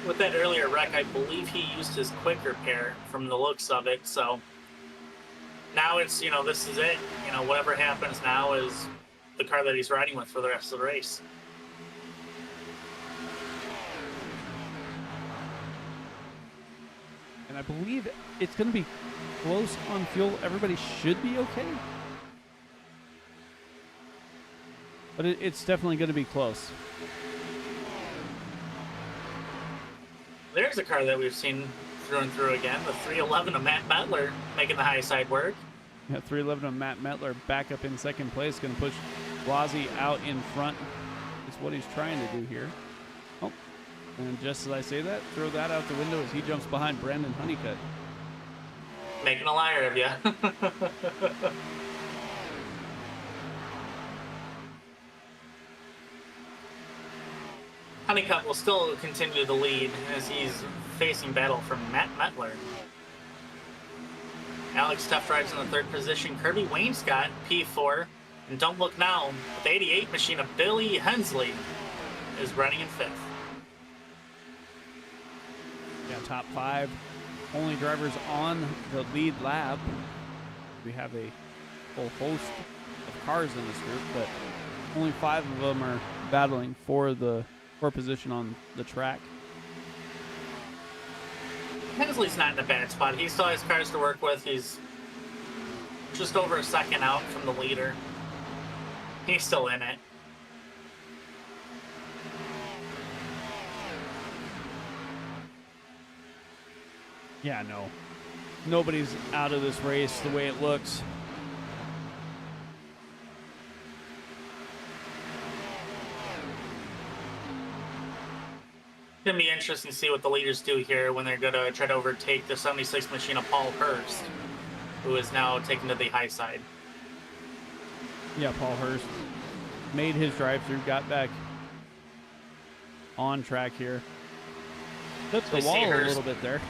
With that earlier wreck, I believe he used his quick repair from the looks of it. So now it's, this is it. Whatever happens now is the car that he's riding with for the rest of the race. And I believe it's going to be close on fuel. Everybody should be okay. But it's definitely going to be close. There's a car that we've seen through and through again. The 311 of Matt Metler making the high side work. Yeah, 311 of Matt Metler back up in second place. Going to push Blasi out in front. Is what he's trying to do here. Oh, and just as I say that, throw that out the window as he jumps behind Brandon Honeycutt. Making a liar of you. Honeycutt will still continue to lead as he's facing battle from Matt Metler. Alex Tuft rides in the third position. Kirby Wainscott, P4. And don't look now, the 88 machine of Billy Hensley is running in fifth. Yeah, top 5. Only drivers on the lead lap. We have a whole host of cars in this group, but only 5 of them are battling for position on the track. Hensley's not in a bad spot. He still has cars to work with. He's just over a second out from the leader. He's still in it. Yeah, no. Nobody's out of this race the way it looks. It's going to be interesting to see what the leaders do here when they're going to try to overtake the 76 machine of Paul Hurst, who is now taken to the high side. Yeah, Paul Hurst made his drive-through, got back on track here. Took the wall a little bit there.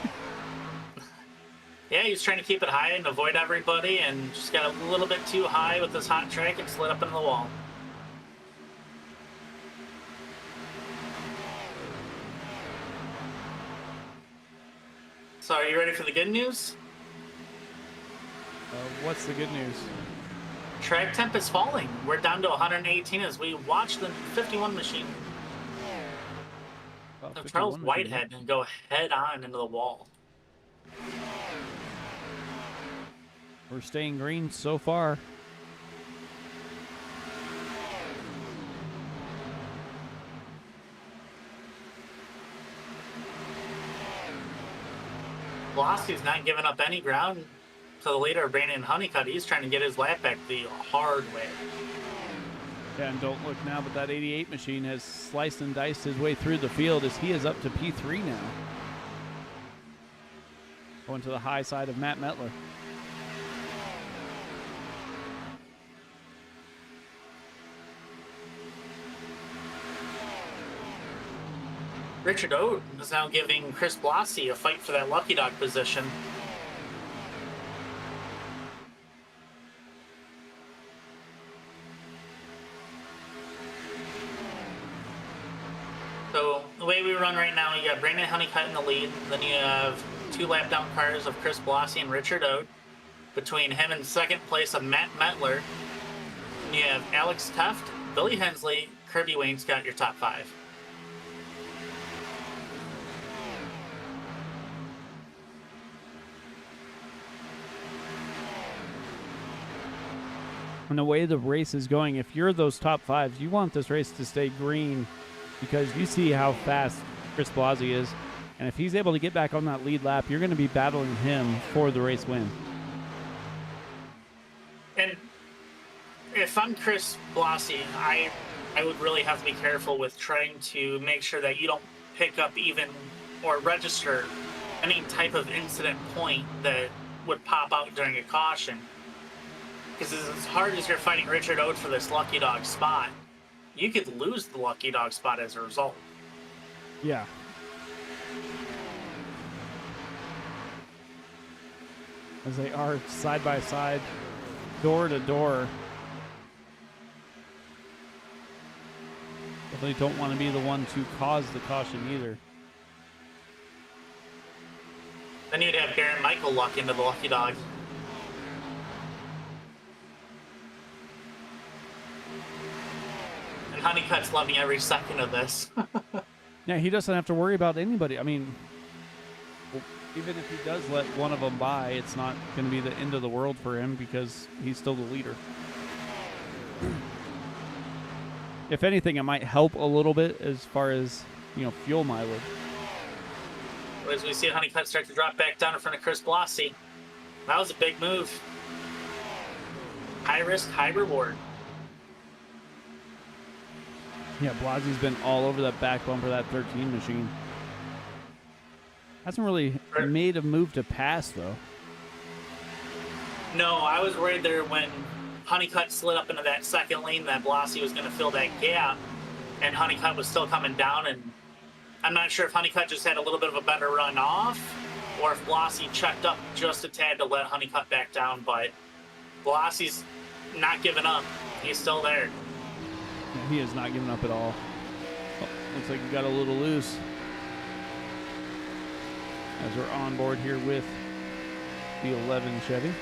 Yeah, he's trying to keep it high and avoid everybody, and just got a little bit too high with this hot track and slid up into the wall. So are you ready for the good news? What's the good news? Track temp is falling. We're down to 118 as we watch the 51 machine of Charles Whitehead and go head on into the wall. We're staying green so far. Velocity's not giving up any ground to the leader, Brandon Honeycutt. He's trying to get his lap back the hard way. Yeah, and don't look now, but that 88 machine has sliced and diced his way through the field as he is up to P3 now. Going to the high side of Matt Metler. Richard Oat is now giving Chris Blasi a fight for that lucky dog position. So the way we run right now, you got Brandon Honeycutt in the lead. Then you have 2 lap down cars of Chris Blasi and Richard Oat. Between him and second place of Matt Metler, and you have Alex Tuft, Billy Hensley, Kirby Wainscott, your top 5. And the way the race is going, if you're those top 5s, you want this race to stay green because you see how fast Chris Blasi is. And if he's able to get back on that lead lap, you're going to be battling him for the race win. And if I'm Chris Blasi, I would really have to be careful with trying to make sure that you don't pick up even or register any type of incident point that would pop out during a caution. Because as hard as you're fighting Richard Oat for this lucky dog spot, you could lose the lucky dog spot as a result. Yeah. As they are side by side. door to door. Definitely don't want to be the one to cause the caution either. Then you'd have Garrett Michael luck into the lucky dog. And Honeycutt's loving every second of this. Yeah, he doesn't have to worry about anybody. I mean, even if he does let one of them by, it's not going to be the end of the world for him because he's still the leader. If anything, it might help a little bit as far as, you know, fuel mileage. As we see Honeycutt start to drop back down in front of Chris Blasi. That was a big move. High risk, high reward. Yeah, Blasi's been all over that back bumper, that 13 machine. Hasn't really made a move to pass, though. No, I was worried there when Honeycutt slid up into that second lane that Blasi was going to fill that gap, and Honeycutt was still coming down, and I'm not sure if Honeycutt just had a little bit of a better run off, or if Blasi checked up just a tad to let Honeycutt back down, but Blasi's not giving up. He's still there. Yeah, he is not giving up at all. Oh, looks like he got a little loose. As we're on board here with the 11 Chevy.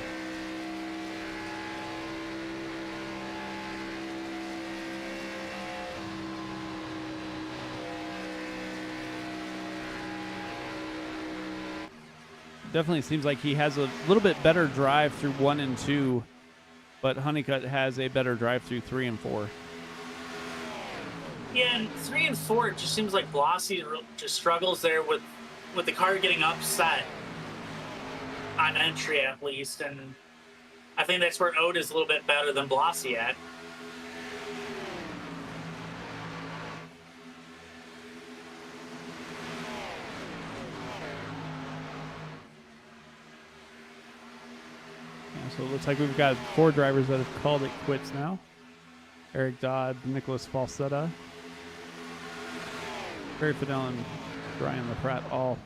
Definitely seems like he has a little bit better drive through 1 and 2, but Honeycutt has a better drive through 3 and 4. Yeah, and 3 and 4, it just seems like Blasi just struggles there with the car getting upset on entry at least, and I think that's where Ode is a little bit better than Blasi at. So it looks like we've got 4 drivers that have called it quits now. Eric Dodd, Nicholas Falsetta, Barry Fidel, and Brian LaPratte all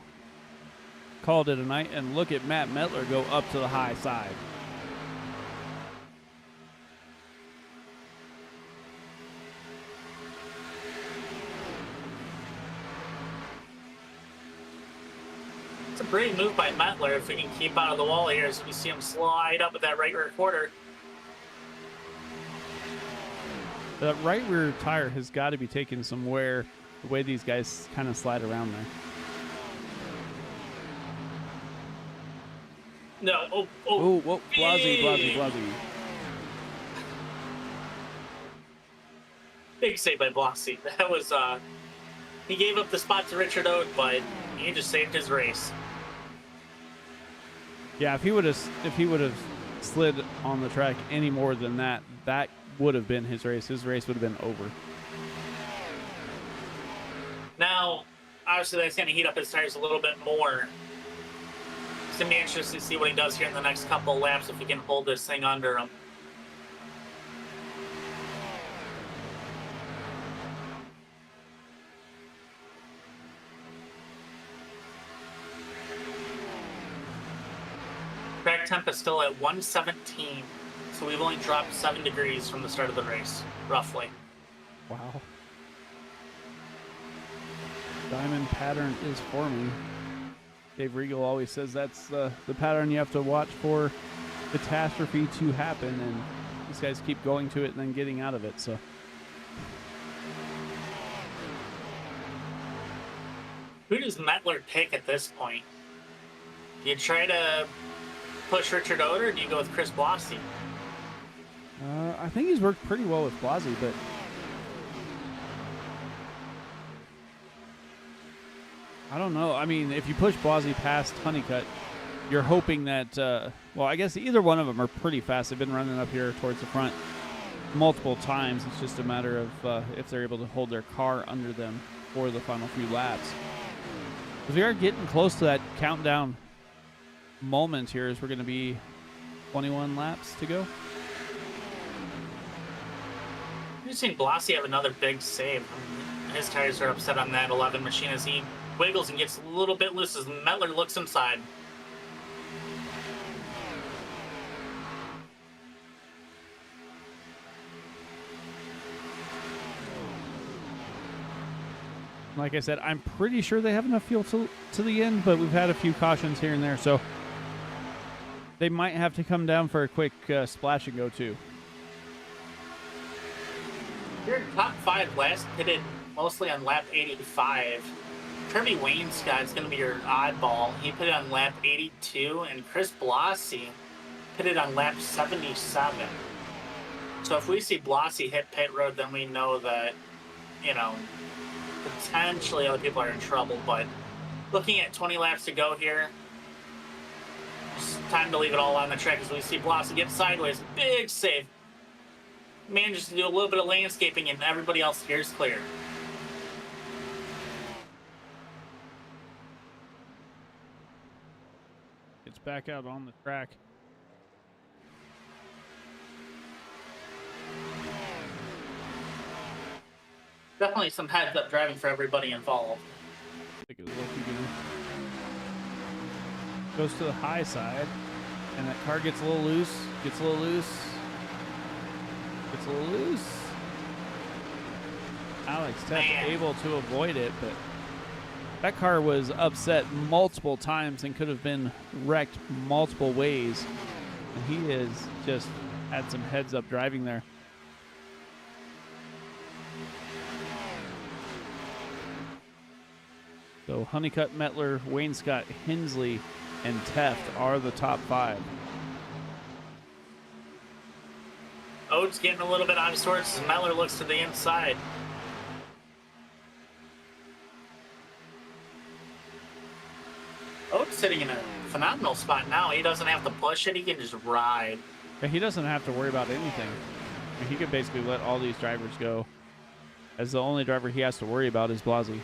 called it a night. And look at Matt Metler go up to the high side. It's a great move by Metler if we can keep out of the wall here as we see him slide up at that right rear quarter. That right rear tire has got to be taking some wear, the way these guys kind of slide around there. No, Whoa, Blasi. Big save by Blasi. That was, he gave up the spot to Richard Ode, but he just saved his race. Yeah, if he would have slid on the track any more than that, that would have been his race. His race would have been over. Now, obviously, that's going to heat up his tires a little bit more. It's going to be interesting to see what he does here in the next couple of laps if he can hold this thing under him. Track temp is still at 117, so we've only dropped 7 degrees from the start of the race, roughly. Wow. Diamond pattern is forming. Dave Regal always says that's the pattern you have to watch for catastrophe to happen, and these guys keep going to it and then getting out of it. So who does Metler pick at this point? Do you try to push Richard Ode, or do you go with Chris Blasi? I think he's worked pretty well with Blasi, but I don't know. I mean, if you push Blasi past Honeycutt, you're hoping that, well, I guess either one of them are pretty fast. They've been running up here towards the front multiple times. It's just a matter of if they're able to hold their car under them for the final few laps. Because we are getting close to that countdown moment here, as we're going to be 21 laps to go. We've seen Blasi have another big save. His tires are upset on that 11 machine as he wiggles and gets a little bit loose as Metler looks inside. Like I said, I'm pretty sure they have enough fuel to the end, but we've had a few cautions here and there, so they might have to come down for a quick splash and go too. Your top 5 last pitted mostly on lap 85. Kirby Wainscott's going to be your oddball. He pitted on lap 82, and Chris Blasi pitted on lap 77. So if we see Blasi hit pit road, then we know that, you know, potentially other people are in trouble. But looking at 20 laps to go here, it's time to leave it all on the track as we see Blasi get sideways. Big save. Manages to do a little bit of landscaping, and everybody else steers clear. Gets back out on the track. Definitely some heads-up driving for everybody involved. Take a look again. Goes to the high side, and that car gets a little loose. Gets a little loose. Gets a little loose. Alex Teff able to avoid it, but that car was upset multiple times and could have been wrecked multiple ways. And he has just had some heads-up driving there. So Honeycutt, Mettler, Wainscott, Hensley, and Teft are the top 5. Oates getting a little bit out of sorts as Mettler looks to the inside. Oates sitting in a phenomenal spot now. He doesn't have to push it. He can just ride. He doesn't have to worry about anything. He can basically let all these drivers go, as the only driver he has to worry about is Blasi.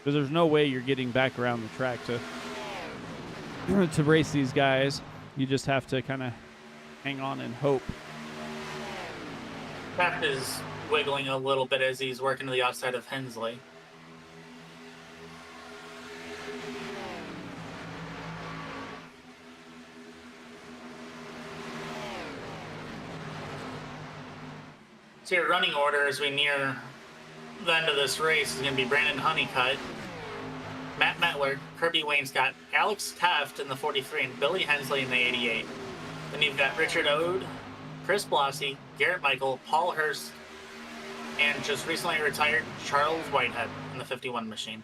Because there's no way you're getting back around the track to race these guys. You just have to kind of hang on and hope. Pep is wiggling a little bit as he's working to the outside of Hensley. So your running order as we near the end of this race is going to be Brandon Honeycutt, Matt Mettler, Kirby Wainscott, Alex Teft in the 43, and Billy Hensley in the 88. Then you've got Richard Ode, Chris Blasi, Garrett Michael, Paul Hurst, and just recently retired Charles Whitehead in the 51 machine.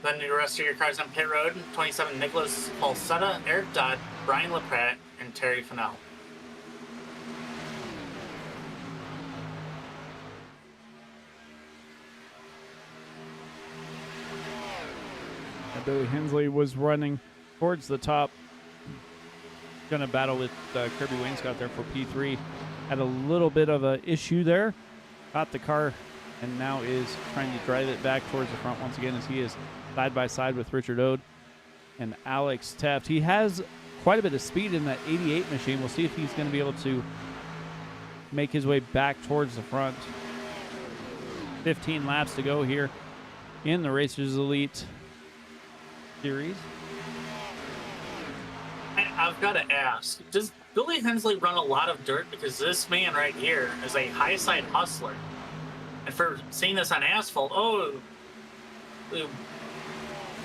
Then the rest of your cars on pit road: 27 Nicholas Falsetta, Eric Dodd, Brian LaPratte, and Terry Fennell. Billy Hensley was running towards the top. Going to battle with Kirby Wainscott there for P3. Had a little bit of an issue there. Caught the car and now is trying to drive it back towards the front once again as he is side by side with Richard Ode and Alex Teft. He has quite a bit of speed in that 88 machine. We'll see if he's going to be able to make his way back towards the front. 15 laps to go here in the Racers Elite Series. I've got to ask, does Billy Hensley run a lot of dirt? Because this man right here is a high side hustler. And for seeing this on asphalt,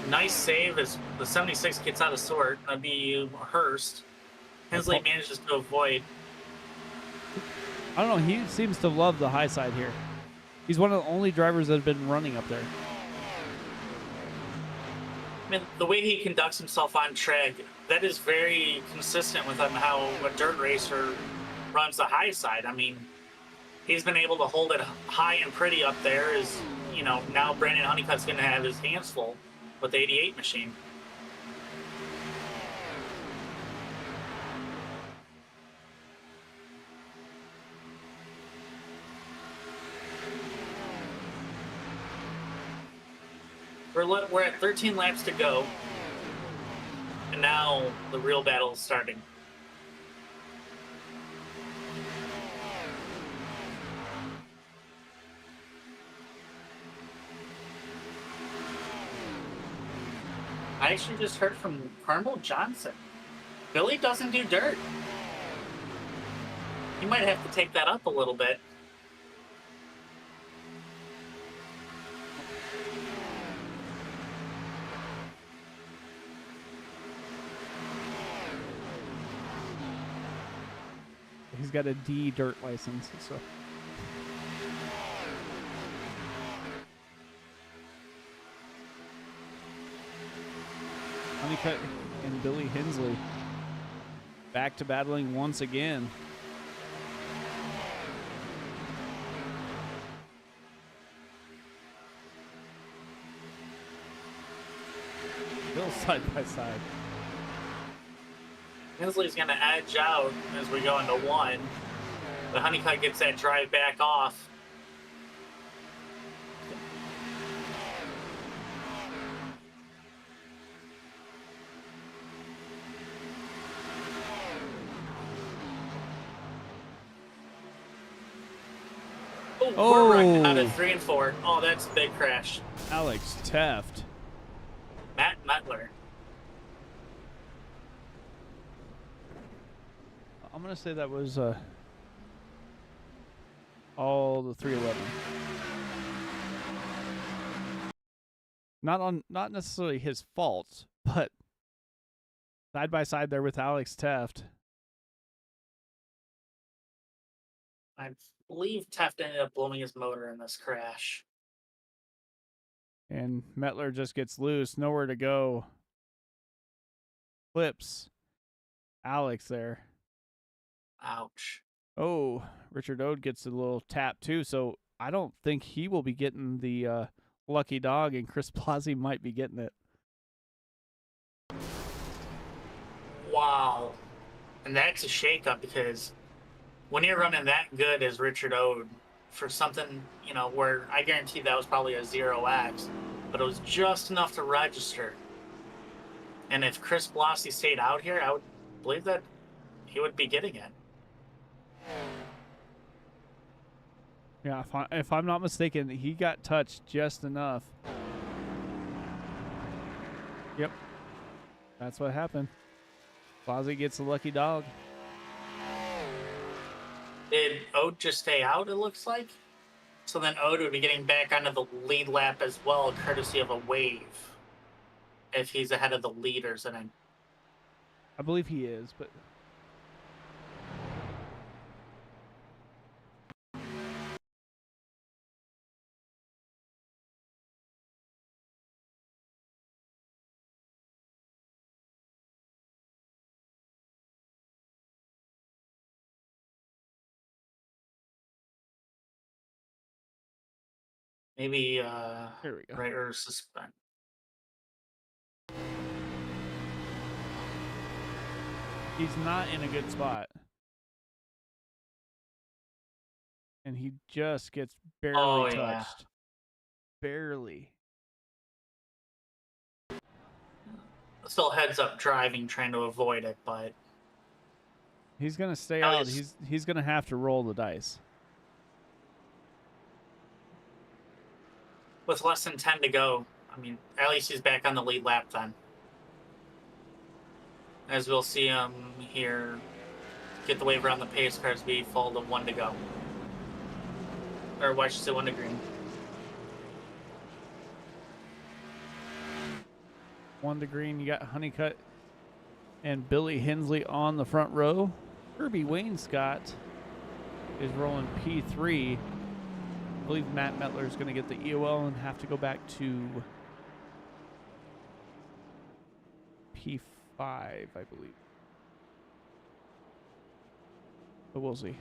nice save as the 76 gets out of sort. That'd be Hurst. Hensley manages to avoid. I don't know, he seems to love the high side here. He's one of the only drivers that have been running up there. I mean, the way he conducts himself on track, that is very consistent with how a dirt racer runs the high side. I mean, he's been able to hold it high and pretty up there. Now Brandon Honeycutt's going to have his hands full with the 88 machine. We're at 13 laps to go, and now the real battle is starting. I actually just heard from Carmel Johnson. Billy doesn't do dirt. He might have to take that up a little bit. He's got a D dirt license, so. Honeycutt and Billy Hensley back to battling once again. Still side by side. Hensley's going to edge out as we go into one. But Honeycutt gets that drive back off. Oh, we're wrecked out of 3 and 4. Oh, that's a big crash. Alex Teft. Matt Metler. I'm going to say that was all the 311. Not necessarily his fault, but side by side there with Alex Teft. I believe Teft ended up blowing his motor in this crash. And Metler just gets loose, nowhere to go. Flips Alex there. Ouch. Oh, Richard Ode gets a little tap too, so I don't think he will be getting the lucky dog, and Chris Plazzi might be getting it. Wow. And that's a shakeup because when you're running that good as Richard Ode for something, you know, where I guarantee that was probably a 0x, but it was just enough to register. And if Chris Blasi stayed out here, I would believe that he would be getting it. Yeah, if I'm not mistaken, he got touched just enough. Yep. That's what happened. Blasi gets the lucky dog. Did Ode just stay out, it looks like? So then Ode would be getting back onto the lead lap as well, courtesy of a wave. If he's ahead of the leaders, and I believe he is, but maybe here we go. right or suspend. He's not in a good spot. And he just gets barely touched. Yeah. Barely. Still heads up driving, trying to avoid it, but He's going to stay out. He's going to have to roll the dice. with less than 10 to go, I mean, at least he's back on the lead lap then. As we'll see him here get the wave around the pace cars, be full to 1 to go. Or why should I say 1 to green? 1 to green. You got Honeycutt and Billy Hensley on the front row. Kirby Wainscott is rolling P3. I believe Matt Metler is going to get the EOL and have to go back to P5, I believe. But we'll see.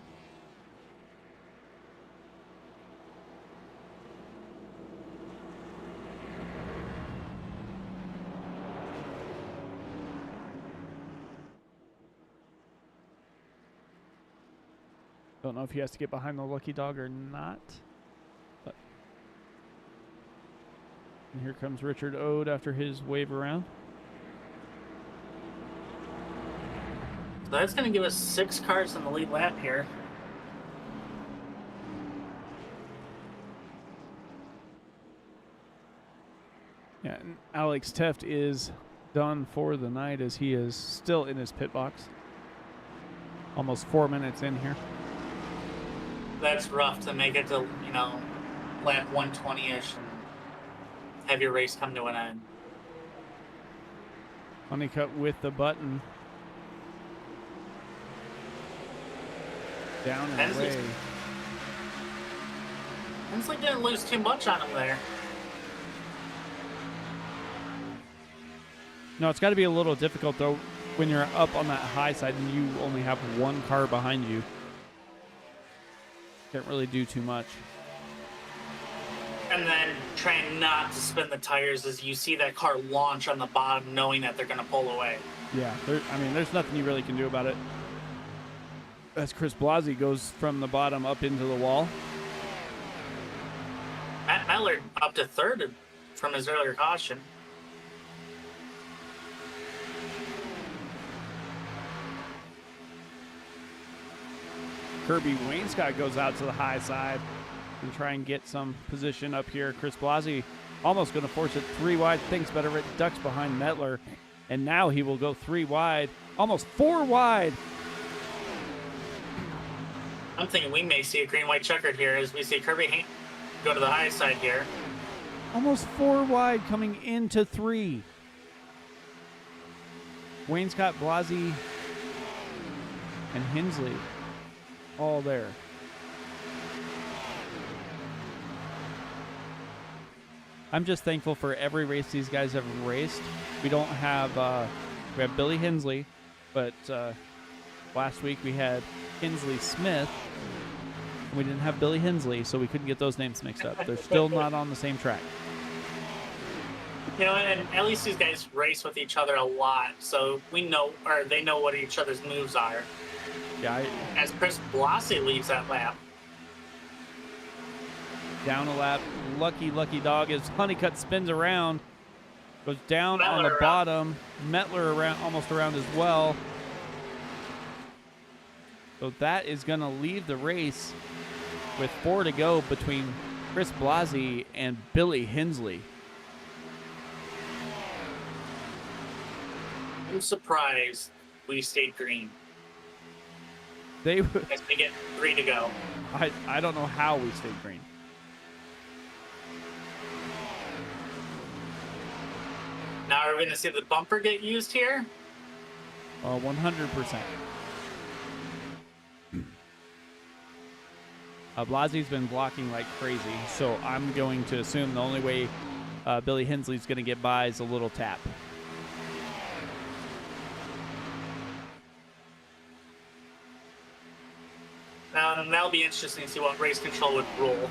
Don't know if he has to get behind the lucky dog or not. But and here comes Richard Ode after his wave around. So that's going to give us 6 cars in the lead lap here. Yeah, and Alex Teft is done for the night as he is still in his pit box. Almost 4 minutes in here. that's rough to make it to, you know, lap 120-ish and have your race come to an end. Honeycutt with the button. Down and Hensley's- away. Hensley didn't lose too much on him there. No, it's got to be a little difficult, though, when you're up on that high side and you only have one car behind you. Can't really do too much. And then trying not to spin the tires as you see that car launch on the bottom, knowing that they're going to pull away. Yeah, I mean, there's nothing you really can do about it. As Chris Blasi goes from the bottom up into the wall. Matt Mellor up to third from his earlier caution. Kirby Wainscott goes out to the high side and try and get some position up here. Chris Blasi almost going to force it 3 wide. Thinks better of it. Ducks behind Mettler. And now he will go 3 wide. Almost 4 wide. I'm thinking we may see a green-white checkered here as we see Kirby go to the high side here. Almost 4 wide coming into 3. Wainscott, Blasi, and Hensley all there. I'm just thankful for every race these guys have raced. We don't have, we have Billy Hensley, but last week we had Hensley Smith. We didn't have Billy Hensley, so we couldn't get those names mixed up. They're still not on the same track. You know, and at least these guys race with each other a lot, so we know, or they know what each other's moves are. Yeah, As Chris Blasi leaves that lap. down a lap. Lucky dog as Honeycutt spins around. Goes down on the Mettler bottom. Mettler around, almost around as well. So that is going to leave the race with 4 to go between Chris Blasi and Billy Hensley. I'm surprised we stayed green They, as we get 3 to go. I don't know how we stayed green. Now are we going to see the bumper get used here? 100%. Blasi's been blocking like crazy, so I'm going to assume the only way Billy Hensley's going to get by is a little tap. Now that'll be interesting to see what race control would rule.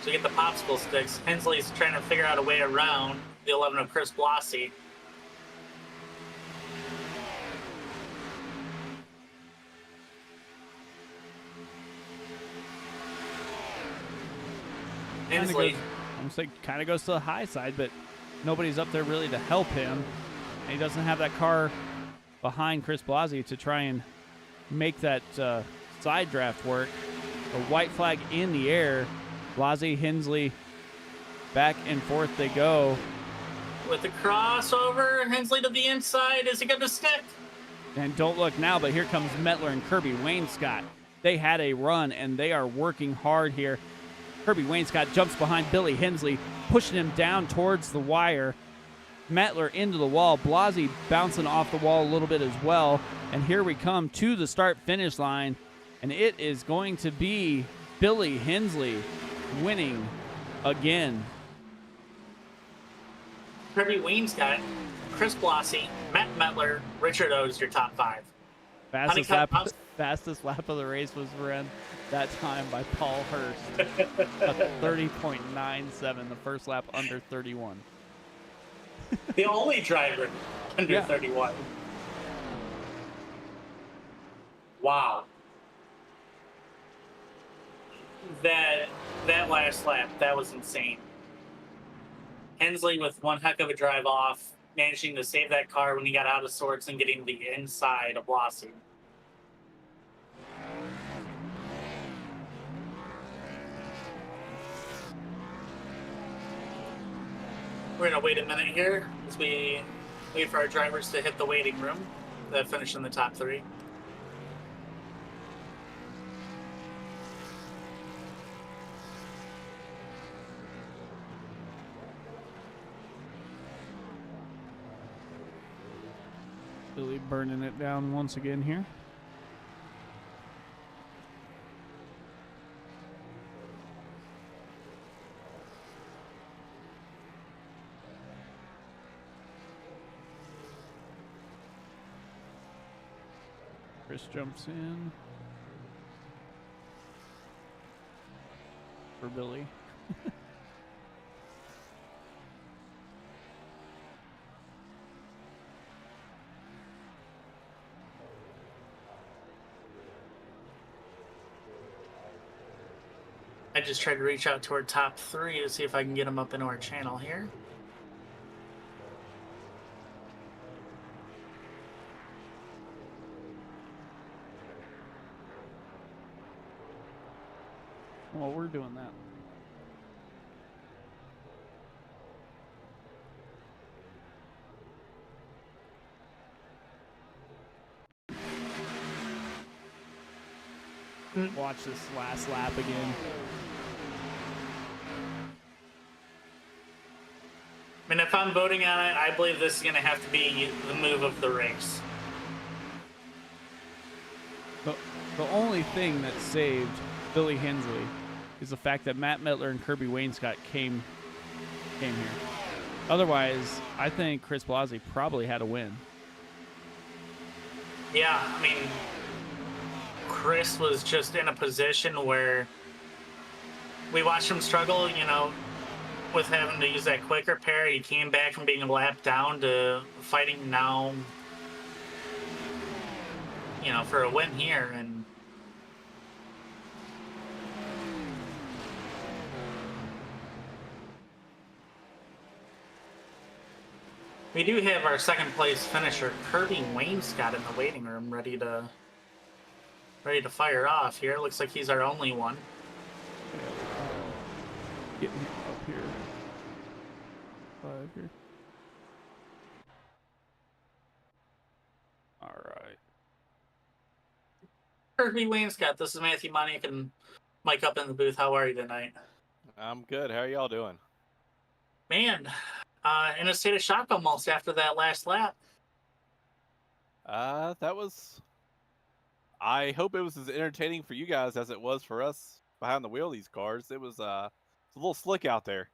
So you get the popsicle sticks. Hensley's trying to figure out a way around the 11 of Chris Blasi. Hensley. Kind of goes to the high side, but nobody's up there really to help him. And he doesn't have that car behind Chris Blasi to try and make that side draft work. A white flag in the air. Blasi, Hensley, back and forth they go. With the crossover, Hensley to the inside. Is he going to stick? And don't look now, but here comes Mettler and Kirby Wainscott. They had a run, and they are working hard here. Kirby Wainscott jumps behind Billy Hensley, pushing him down towards the wire. Mettler into the wall. Blasi bouncing off the wall a little bit as well. And here we come to the start-finish line, and it is going to be Billy Hensley winning again. Kirby Wainscott, Chris Blasi, Matt Mettler, Richard O is your top 5. Fastest lap of the race was ran that time by Paul Hurst. A 30.97, the first lap under 31. The only driver under 31. Wow. That last lap, that was insane. Hensley with one heck of a drive off, managing to save that car when he got out of sorts and getting the inside of Blasi. We're going to wait a minute here as we wait for our drivers to hit the waiting room that finish in the top 3. Billy burning it down once again here. Chris jumps in for Billy. I just tried to reach out to our top 3 to see if I can get them up into our channel here. Well, we're doing that. Watch this last lap again. I mean, if I'm voting on it, I believe this is going to have to be the move of the race. The only thing that saved Billy Hensley is the fact that Matt Mettler and Kirby Wainscott came here. Otherwise, I think Chris Blasi probably had a win. Yeah, I mean, Chris was just in a position where we watched him struggle, you know, with having to use that quick repair. He came back from being lapped down to fighting now, you know, for a win here. And we do have our second place finisher, Kirby Wainscott, in the waiting room, ready to fire off here. Looks like he's our only one. Getting up here. 5 here. All right. Kirby Wainscott, this is Matthew Moniak and Mike up in the booth. How are you tonight? I'm good. How are y'all doing? Man, in a state of shock almost after that last lap. That was. I hope it was as entertaining for you guys as it was for us behind the wheel of these cars. It was it's a little slick out there.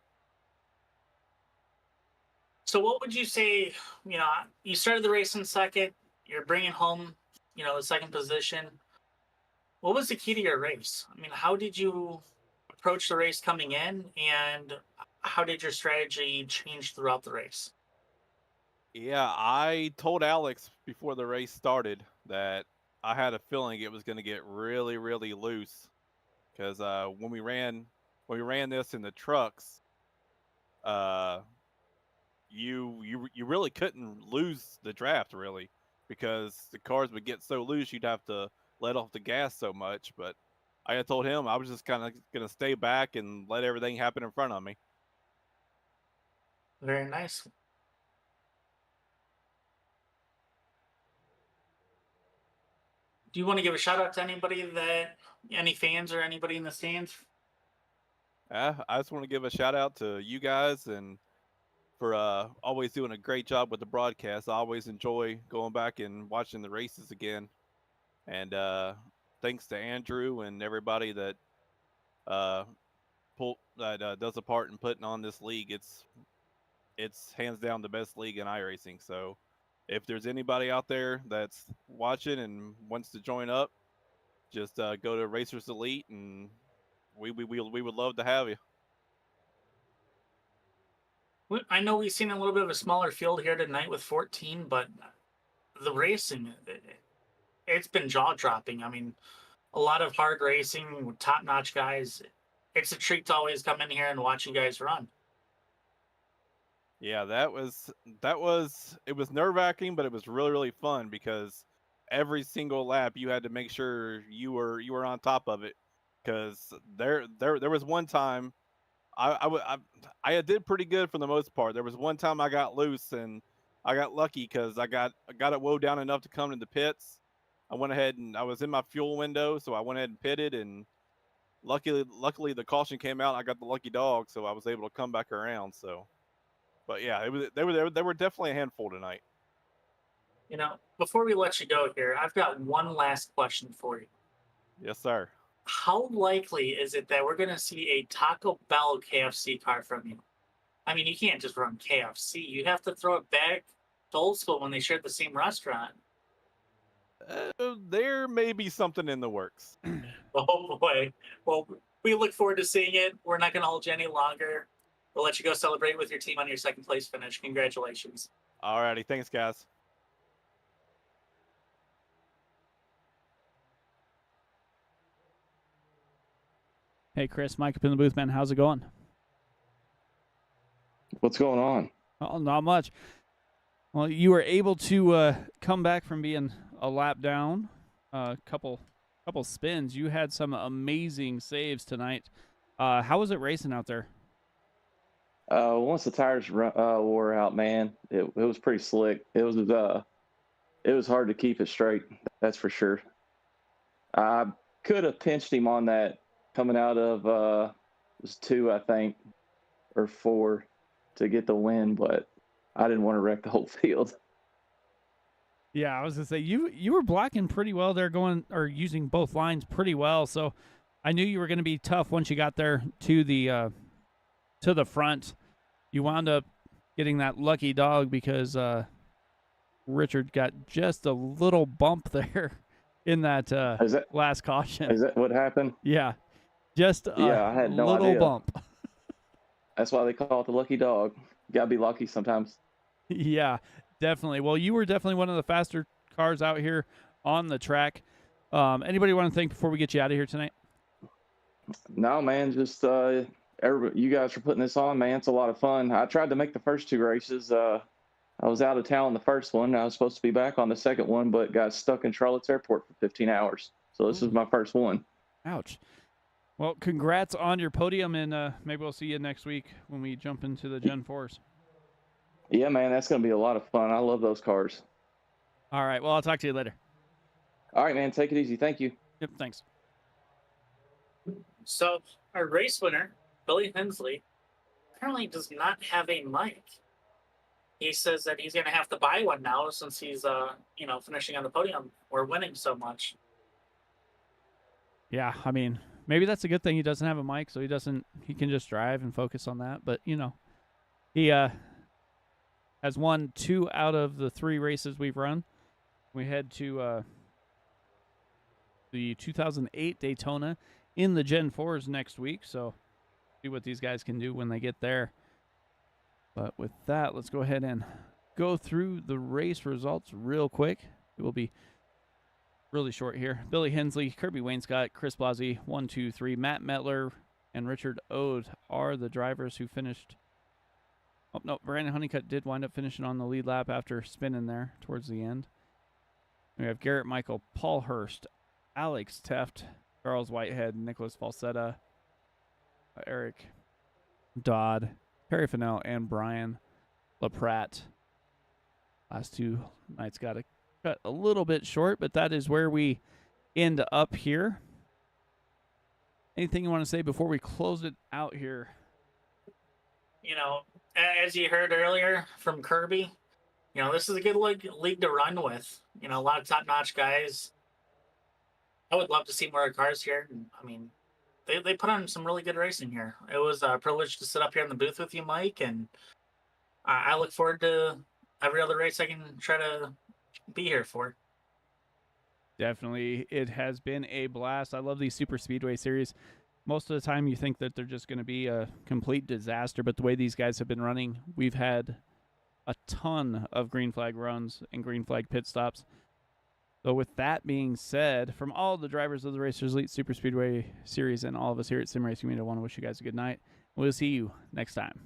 So what would you say, you know, you started the race in second, you're bringing home, you know, the second position. What was the key to your race? I mean, how did you approach the race coming in, and how did your strategy change throughout the race? Yeah, I told Alex before the race started that I had a feeling it was going to get really, really loose because when we ran this in the trucks, you really couldn't lose the draft really because the cars would get so loose you'd have to let off the gas so much. But I had told him I was just kind of going to stay back and let everything happen in front of me. Very nice. Do you want to give a shout out to anybody any fans or anybody in the stands? I just want to give a shout out to you guys and for always doing a great job with the broadcast. I always enjoy going back and watching the races again. And thanks to Andrew and everybody that does a part in putting on this league. It's hands down the best league in iRacing. So if there's anybody out there that's watching and wants to join up, just go to Racers Elite, and we would love to have you. I know we've seen a little bit of a smaller field here tonight with 14, but the racing, it's been jaw-dropping. I mean, a lot of hard racing with top-notch guys. It's a treat to always come in here and watch you guys run. Yeah, it was nerve-wracking, but it was really, really fun because every single lap you had to make sure you were on top of it. Because there was one time I did pretty good for the most part. There was one time I got loose and I got lucky because I got it woe down enough to come to the pits. I went ahead and I was in my fuel window, so I went ahead and pitted, and luckily the caution came out. I got the lucky dog, so I was able to come back around. So, but yeah, they were definitely a handful tonight. Before we let you go here, I've got one last question for you. Yes, sir. How likely is it that we're going to see a Taco Bell KFC car from you? I mean, you can't just run KFC. You have to throw it back to old school when they shared the same restaurant. There may be something in the works. Oh boy. Well, we look forward to seeing it. We're not going to hold you any longer. We'll let you go celebrate with your team on your second place finish. Congratulations. Alrighty, thanks, guys. Hey, Chris, Mike up in the booth, man. How's it going? What's going on? Oh, not much. Well, you were able to come back from being a lap down, a couple spins. You had some amazing saves tonight. How was it racing out there? Once the tires wore out, man, it was pretty slick. It was hard to keep it straight. That's for sure. I could have pinched him on that coming out of it was 2, I think, or 4 to get the win, but I didn't want to wreck the whole field. Yeah, I was gonna say you were blocking pretty well there, using both lines pretty well. So I knew you were gonna be tough once you got there to the front. You wound up getting that lucky dog because Richard got just a little bump there in that last caution. Is that what happened? Yeah, just I had no little idea. bump. That's why they call it the lucky dog. You gotta be lucky sometimes. Yeah, definitely. Well, you were definitely one of the faster cars out here on the track. Anybody want to thank before we get you out of here tonight? No, man, just everybody, you guys for putting this on, man. It's a lot of fun. I tried to make the first 2 races. I was out of town the first one. I was supposed to be back on the second one, but got stuck in Charlotte's airport for 15 hours. So this is my first one. Ouch. Well, congrats on your podium, and maybe we'll see you next week when we jump into the Gen 4s. Yeah, man, that's going to be a lot of fun. I love those cars. All right. Well, I'll talk to you later. All right, man. Take it easy. Thank you. Yep. Thanks. So, our race winner, Billy Hensley, apparently does not have a mic. He says that he's going to have to buy one now since he's, finishing on the podium or winning so much. Yeah, I mean, maybe that's a good thing. He doesn't have a mic, so he can just drive and focus on that. But, he has won 2 out of the 3 races we've run. We head to the 2008 Daytona in the Gen 4s next week, so see what these guys can do when they get there. But with that, let's go ahead and go through the race results real quick. It will be really short here. Billy Hensley, Kirby Wainscott, Chris Blasi, 1, 2, 3. Matt Metler and Richard Ode are the drivers who finished. Oh, no, Brandon Honeycutt did wind up finishing on the lead lap after spinning there towards the end. We have Garrett Michael, Paul Hurst, Alex Teft, Charles Whitehead, Nicholas Falsetta, Eric Dodd, Perry Fennell, and Brian LaPratte. Last 2 nights got cut a little bit short, but that is where we end up here. Anything you want to say before we close it out here? As you heard earlier from Kirby, this is a good league to run with. A lot of top-notch guys. I would love to see more cars here. I mean, they put on some really good racing here. It was a privilege to sit up here in the booth with you, Mike, and I look forward to every other race I can try to be here for. Definitely. It has been a blast. I love these Super Speedway series. Most of the time you think that they're just going to be a complete disaster, but the way these guys have been running, we've had a ton of green flag runs and green flag pit stops. So with that being said, from all the drivers of the Racers Elite Super Speedway series and all of us here at Sim Racing Media, I want to wish you guys a good night. We'll see you next time.